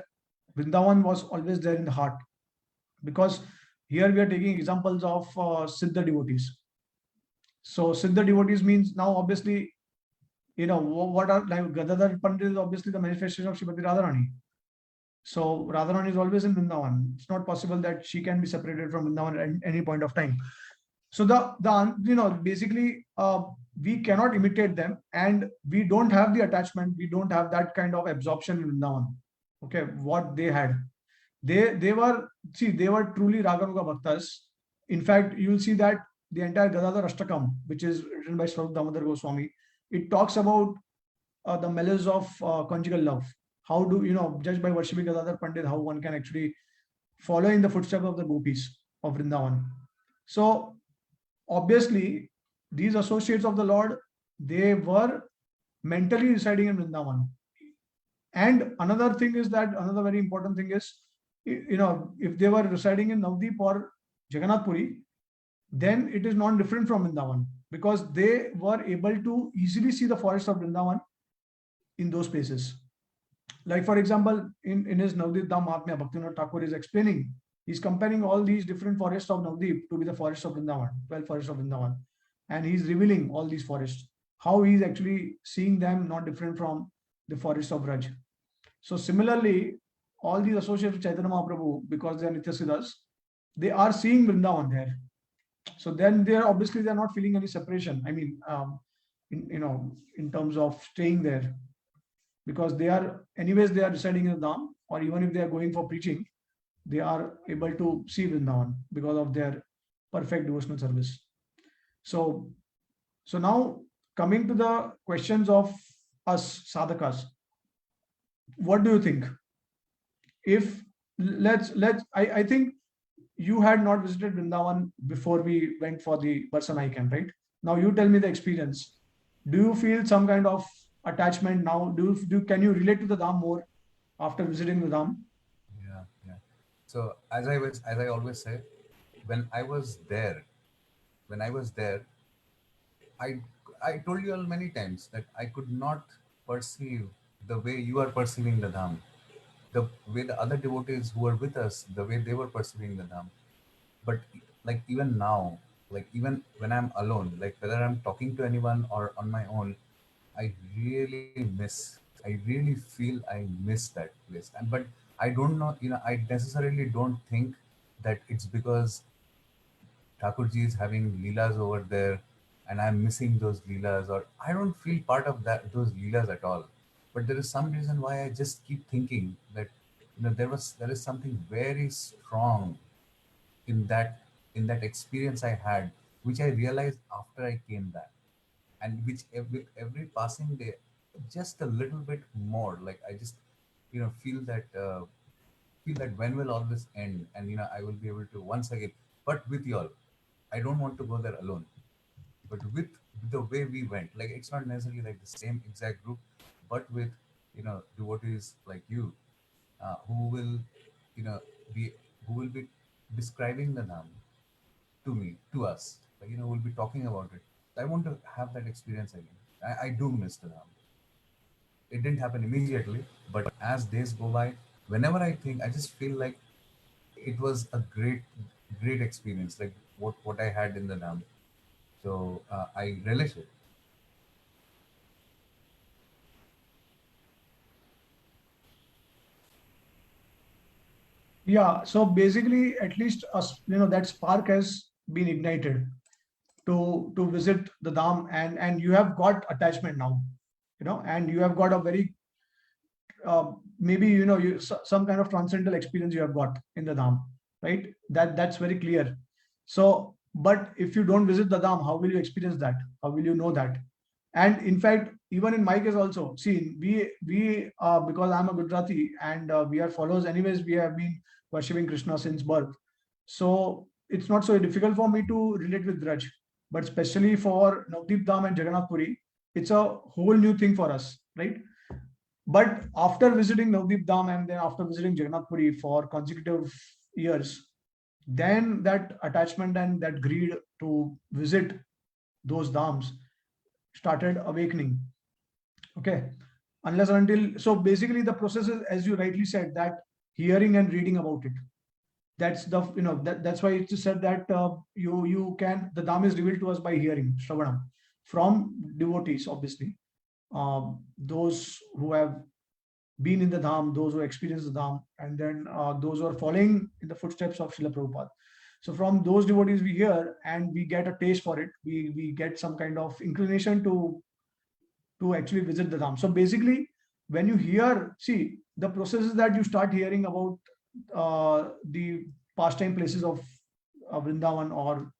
Vrindavan was always there in the heart, because here we are taking examples of Siddha devotees. So Siddha devotees means, now obviously, you know, what are, like Gadadhar Pandit is obviously the manifestation of Srimati Radharani. So Radharani is always in Vrindavan. It's not possible that she can be separated from Vrindavan at any point of time. So the you know, basically, we cannot imitate them, and we don't have the attachment. We don't have that kind of absorption in Vrindavan. Okay, what they had, they were, see, they were truly Raganuga Bhaktas. In fact, you will see that the entire Gadadhar Ashtakam, which is written by Swarup Damodar Goswami, it talks about the mellows of conjugal love. How do you know, just by worshipping Gadadhar Pandit, how one can actually follow in the footsteps of the gopis of Vrindavan. So obviously, these associates of the Lord, they were mentally residing in Vrindavan. And another thing is that, another very important thing is, you know, if they were residing in Navdeep or Jagannath Puri, then it is not different from Vrindavan, because they were able to easily see the forest of Vrindavan in those places. Like, for example, in his Navdeep Dham Mahatmya, Bhaktivinoda Thakur is explaining, he's comparing all these different forests of Navdeep to be the forest of Vrindavan, 12 forests of Vrindavan. And he's revealing all these forests, how he's actually seeing them not different from the forests of Raj. So similarly, all these associates with Chaitanya Mahaprabhu, because they are Nityasiddhas, they are seeing Vrindavan there. So then they're obviously, they're not feeling any separation. I mean, you know, in terms of staying there, because they are, anyways, they are residing in the Dham, or even if they are going for preaching, they are able to see Vrindavan because of their perfect devotional service. So now, coming to the questions of us sadhakas, what do you think? If I think you had not visited Vrindavan before we went for the Barsanai camp, right? Now you tell me the experience. Do you feel some kind of attachment now? Can you relate to the Dham more after visiting the Dham? Yeah. So as I always say, when I was there, I I told you all many times that I could not perceive the way you are perceiving the Dham, the way the other devotees who were with us, the way they were perceiving the Dham. But like even now, like even when I'm alone, like whether I'm talking to anyone or on my own, I really feel I miss that place. And but I don't know, I necessarily don't think that it's because Thakurji is having leelas over there and I'm missing those leelas, or I don't feel part of those leelas at all. But there is some reason why I just keep thinking that there is something very strong in that experience I had, which I realized after I came back, and which with every passing day, just a little bit more. Like I just feel that when will all this end, and I will be able to once again, but with y'all. I don't want to go there alone, but with the way we went, like it's not necessarily like the same exact group, but with devotees like you, who will you know be who will be describing the Dham to me, to us, like we'll be talking about it. I want to have that experience again. I do miss the Dham. It didn't happen immediately, but as days go by, whenever I think, I just feel like it was a great experience, like what I had in the Dham. So I relish it. Yeah. So basically, at least us, that spark has been ignited. to visit the Dham, and you have got attachment now, and you have got a very maybe some kind of transcendental experience you have got in the Dham, right? That's very clear. So, but if you don't visit the Dham, how will you experience that? How will you know that? And in fact, even in my case also, see, we because I'm a Gujarati and we are followers anyways, we have been worshipping Krishna since birth. So it's not so difficult for me to relate with Braj, but especially for Navdeep Dham and Jagannath Puri, it's a whole new thing for us, right? But after visiting Navdeep Dham and then after visiting Jagannath Puri for consecutive years, then that attachment and that greed to visit those dhams started awakening. Okay, unless and until, so basically the process is, as you rightly said, that hearing and reading about it. That's the that's why it's said that you can, the dham is revealed to us by hearing, Shravanam, from devotees, obviously. Those who have been in the dham, those who experience the dham, and then those who are following in the footsteps of Srila Prabhupada. So from those devotees we hear and we get a taste for it. We get some kind of inclination to actually visit the dham. So basically, when you hear, see, the process is that you start hearing about the pastime places of Vrindavan or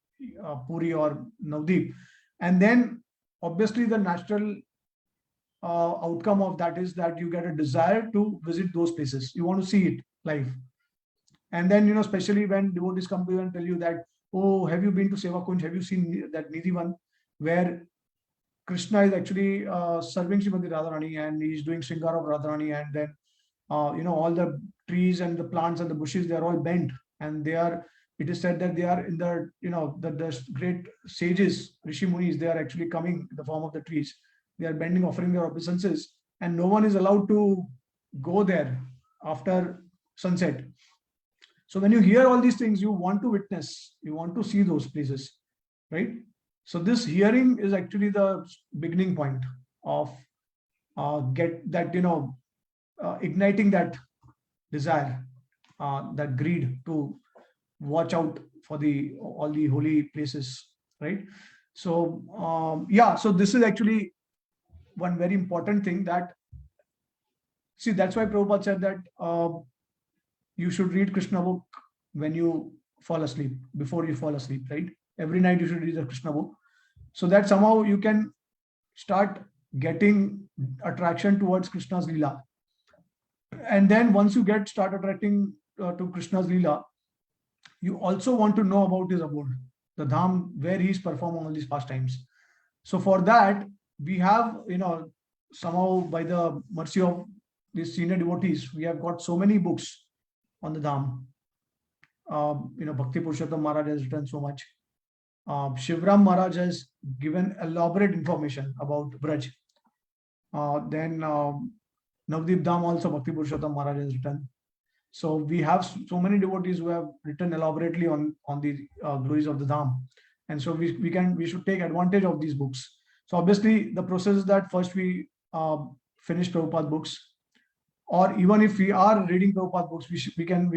Puri or Navdeep, and then obviously the natural outcome of that is that you get a desire to visit those places. You want to see it live. And then, especially when devotees come to you and tell you that, oh, have you been to Seva Kunj? Have you seen that Nidhivan, where Krishna is actually serving Srimati Radharani and he's doing Shringara of Radharani, and then, all the trees and the plants and the bushes, they are all bent, and it is said that they are in the great sages, Rishi Munis, they are actually coming in the form of the trees. They are bending, offering their obeisances, and no one is allowed to go there after sunset. So when you hear all these things, you want to witness, you want to see those places, right? So this hearing is actually the beginning point of igniting that desire, that greed to watch out for all the holy places, right? So so this is actually one very important thing that, see, that's why Prabhupada said that you should read Krishna book when you fall asleep, before you fall asleep, right? Every night you should read the Krishna book, so that somehow you can start getting attraction towards Krishna's Leela. And then once you start attracting to Krishna's Leela, you also want to know about his abode, the dham where he's performing all these pastimes. So for that, we have, somehow by the mercy of these senior devotees, we have got so many books on the dham. Bhakti Purushottam Maharaj has written so much. Shivram Maharaj has given elaborate information about Braj. Then Navdeep Dham also Bhakti Purushottam Maharaj has written. So we have so many devotees who have written elaborately on the glories of the dham, and so we should take advantage of these books. So obviously the process is that first we finish Prabhupada books, or even if we are reading Prabhupada books, we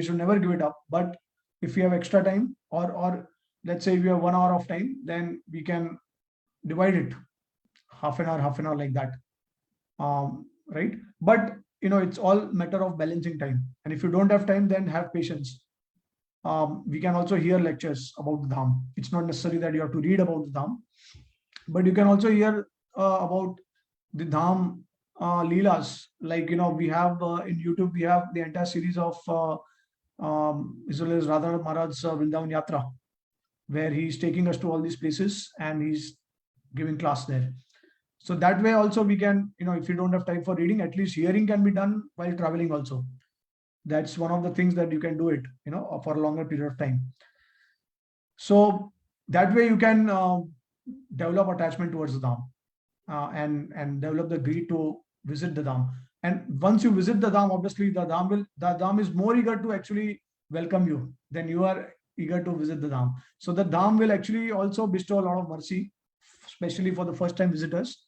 should never give it up. But if we have extra time, or let's say we have 1 hour of time, then we can divide it half an hour like that, right? But it's all matter of balancing time, and if you don't have time, then have patience. We can also hear lectures about the dham. It's not necessary that you have to read about the dham, but you can also hear about the dham leelas. Like, we have in YouTube, we have the entire series of Radha Maharaj's Vrindavan Yatra, where he's taking us to all these places and he's giving class there. So that way also we can, if you don't have time for reading, at least hearing can be done while traveling also. That's one of the things that you can do it, for a longer period of time. So that way you can develop attachment towards the dham and develop the greed to visit the dham. And once you visit the dham, obviously the dham is more eager to actually welcome you than you are eager to visit the dham. So the dham will actually also bestow a lot of mercy, especially for the first time visitors.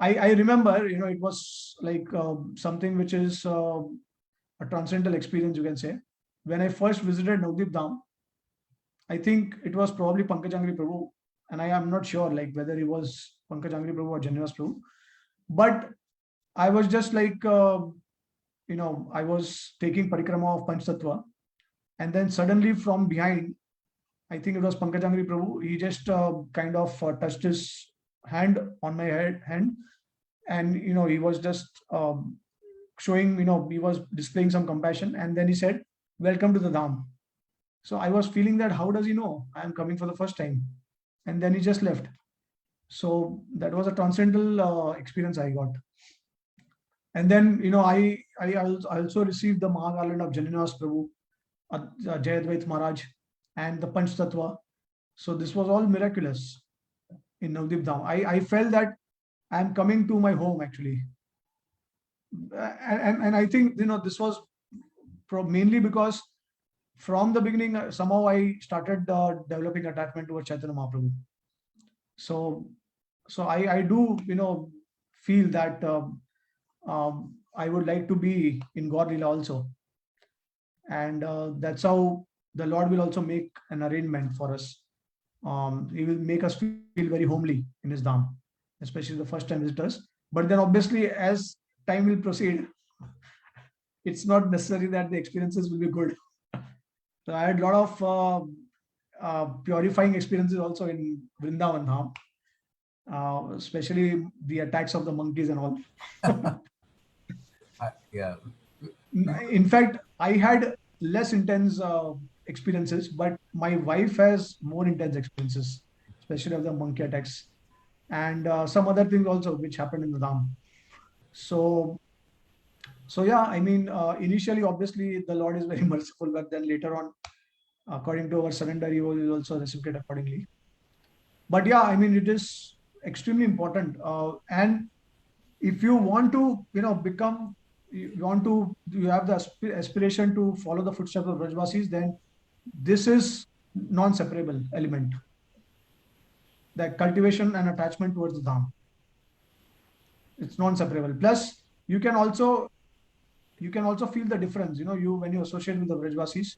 I remember, it was like something which is a transcendental experience, you can say. When I first visited Navdeep Dham, I think it was probably Pankaj Angri Prabhu and I am not sure like whether he was Pankaj Angri Prabhu or Janivas Prabhu, but I was just like, I was taking parikrama of Panch Tattva, and then suddenly from behind, I think it was Pankaj Angri Prabhu, he just kind of touched his hand on my hand, and he was just showing, he was displaying some compassion, and then he said, "Welcome to the Dham." So I was feeling that how does he know I am coming for the first time? And then he just left. So that was a transcendental experience I got. And then I also received the Mahagarland of Janivas Prabhu, Jayadvait Maharaj, and the Panch Tattva. So this was all miraculous in Navadip Dham. I felt that I am coming to my home actually. And I think this was mainly because from the beginning somehow I started developing attachment towards Chaitanya Mahaprabhu. So I do feel that I would like to be in God Lila also, and that's how the Lord will also make an arrangement for us. He will make us feel very homely in His Dham, especially the first time visitors. But then obviously as time will proceed, it's not necessary that the experiences will be good. So I had a lot of purifying experiences also in Vrindavan Dham, especially the attacks of the monkeys and all. Yeah. In fact, I had less intense experiences, but my wife has more intense experiences, especially of the monkey attacks and some other things also which happened in the Dham. So yeah, I mean, initially, obviously, the Lord is very merciful, but then later on, according to our surrender, He will also reciprocate accordingly. But yeah, I mean, it is extremely important. And if you want to, become, you have the aspiration to follow the footsteps of Brajvasis, then this is non-separable element. The cultivation and attachment towards the Dham. It's non-separable. Plus, you can also feel the difference. You when you associate with the Brajvasis,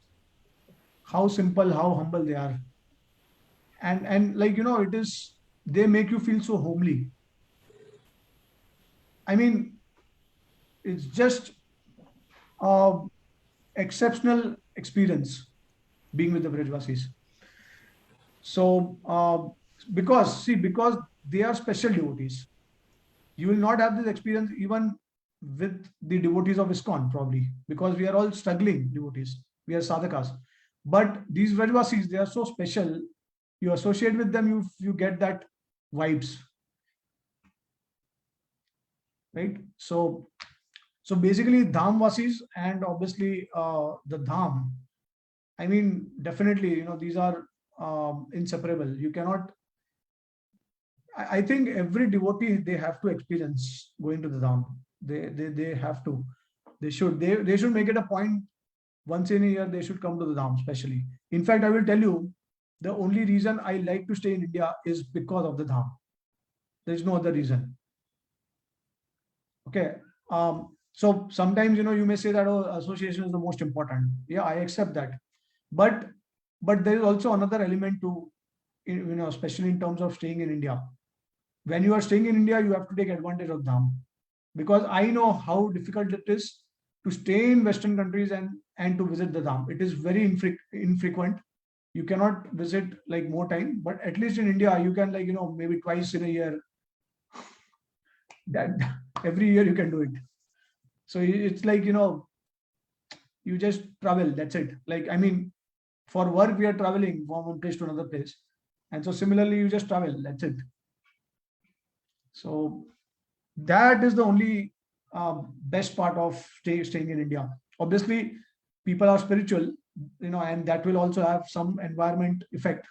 how simple, how humble they are, and like it is. They make you feel so homely. I mean, it's just exceptional experience being with the Brajvasis. So because they are special devotees, you will not have this experience even with the devotees of ISKCON probably, because we are all struggling devotees, we are sadhakas. But these Brajvasis, they are so special. You associate with them, you get that vibes, right? So basically Dhamvasis and obviously the Dham, I mean, definitely, these are inseparable. You cannot, I think every devotee, they have to experience going to the Dham. They have to. They should make it a point once in a year. They should come to the Dham, especially. In fact, I will tell you, the only reason I like to stay in India is because of the Dham. There is no other reason. Okay. So sometimes you may say that association is the most important. Yeah, I accept that. But there is also another element to, especially in terms of staying in India. When you are staying in India, you have to take advantage of Dham, because I know how difficult it is to stay in Western countries and to visit the Dham. It is very infrequent. You cannot visit like more time, but at least in India, you can maybe twice in a year. That every year you can do it. So it's like, you just travel. That's it. Like, I mean, for work, we are traveling from one place to another place. And so similarly, you just travel. That's it. So that is the only best part of staying in India. Obviously, people are spiritual, and that will also have some environment effect.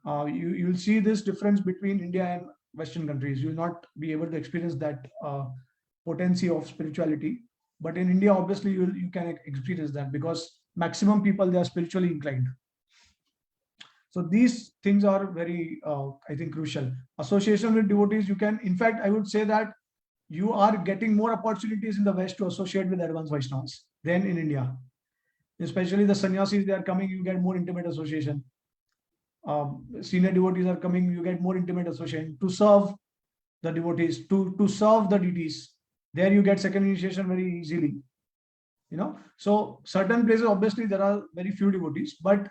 You'll see this difference between India and Western countries. You will not be able to experience that potency of spirituality. But in India, obviously, you can experience that, because maximum people, they are spiritually inclined. So these things are very, I think, crucial. Association with devotees, you can, in fact, I would say that you are getting more opportunities in the West to associate with advanced Vaishnavas than in India. Especially the sannyasis, they are coming, you get more intimate association. Senior devotees are coming, you get more intimate association to serve the devotees, to serve the deities. There you get second initiation very easily. So certain places, obviously, there are very few devotees, but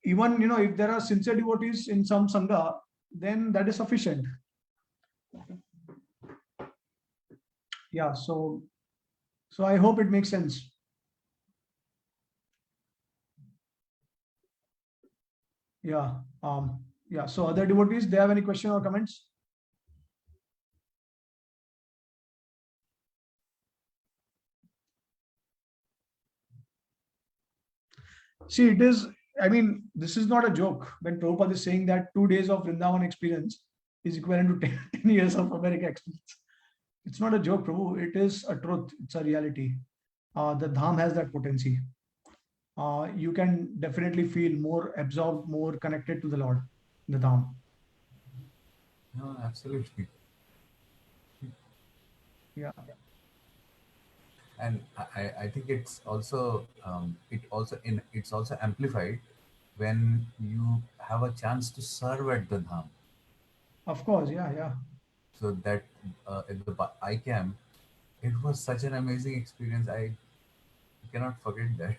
even, if there are sincere devotees in some sangha, then that is sufficient. Yeah, so I hope it makes sense. Yeah. So other devotees, they have any question or comments? See, this is not a joke. When Prabhupada is saying that 2 days of Vrindavan experience is equivalent to 10 years of America experience. It's not a joke, Prabhu. It is a truth. It's a reality. The Dham has that potency. You can definitely feel more absorbed, more connected to the Lord, the Dham. No, absolutely. Yeah. And I think it's also it's also amplified when you have a chance to serve at the dham. Of course, yeah. So that at the ICAM, it was such an amazing experience. I cannot forget that.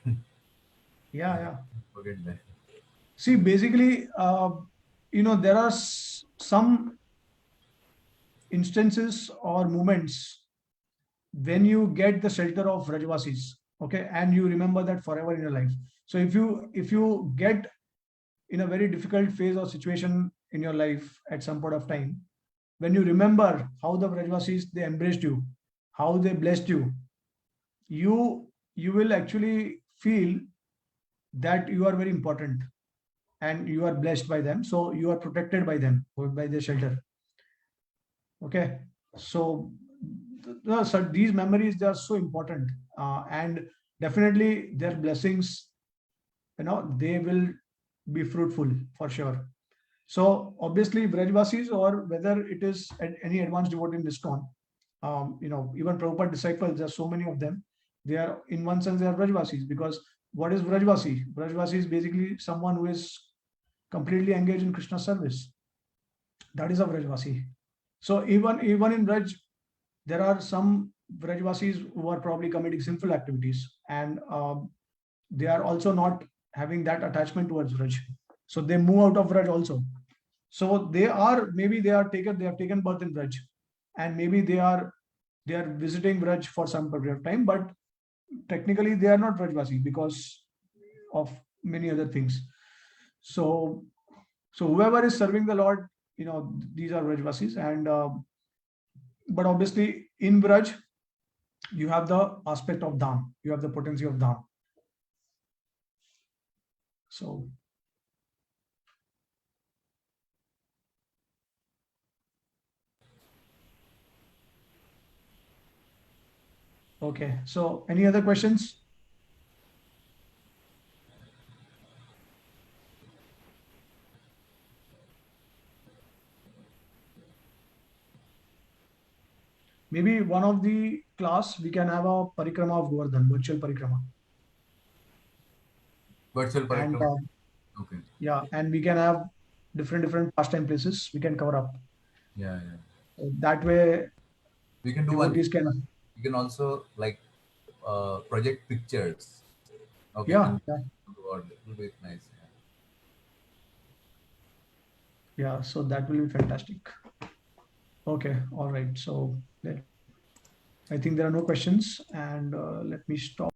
Yeah. Forget that. See, basically, there are some instances or moments when you get the shelter of Rajvasis, okay, and you remember that forever in your life. So if you get in a very difficult phase or situation in your life at some point of time, when you remember how the Rajvasis, they embraced you, how they blessed you, you will actually feel that you are very important and you are blessed by them, so you are protected by them, or by their shelter. Okay, so these memories, they are so important, and definitely their blessings, they will be fruitful for sure. So obviously Brajvasis, or whether it is any advanced devotee in ISKCON, even Prabhupada disciples, there are so many of them. They are, in one sense, they are Brajvasis, because what is Brajvasi? Brajvasi is basically someone who is completely engaged in Krishna service. That is a Brajvasi. So even in Braj, there are some Brajvasis who are probably committing sinful activities, and they are also not having that attachment towards Braj. So they move out of Braj also. So they have taken birth in Braj, and maybe they are visiting Braj for some period of time, but technically they are not Brajvasi because of many other things. So whoever is serving the Lord, these are Brajvasis, and but obviously in Braj, you have the aspect of Dham, you have the potency of Dham. So okay, so any other questions? Maybe one of the class we can have a parikrama of Govardhan, virtual parikrama. Virtual And parikrama. Okay. yeah, and we can have different pastime places we can cover up. Yeah. So that way We can do one. devotees can. You can also project pictures. Okay. Yeah, And yeah. it will be nice. Yeah, so that will be fantastic. Okay, all right. So I think there are no questions, and let me stop.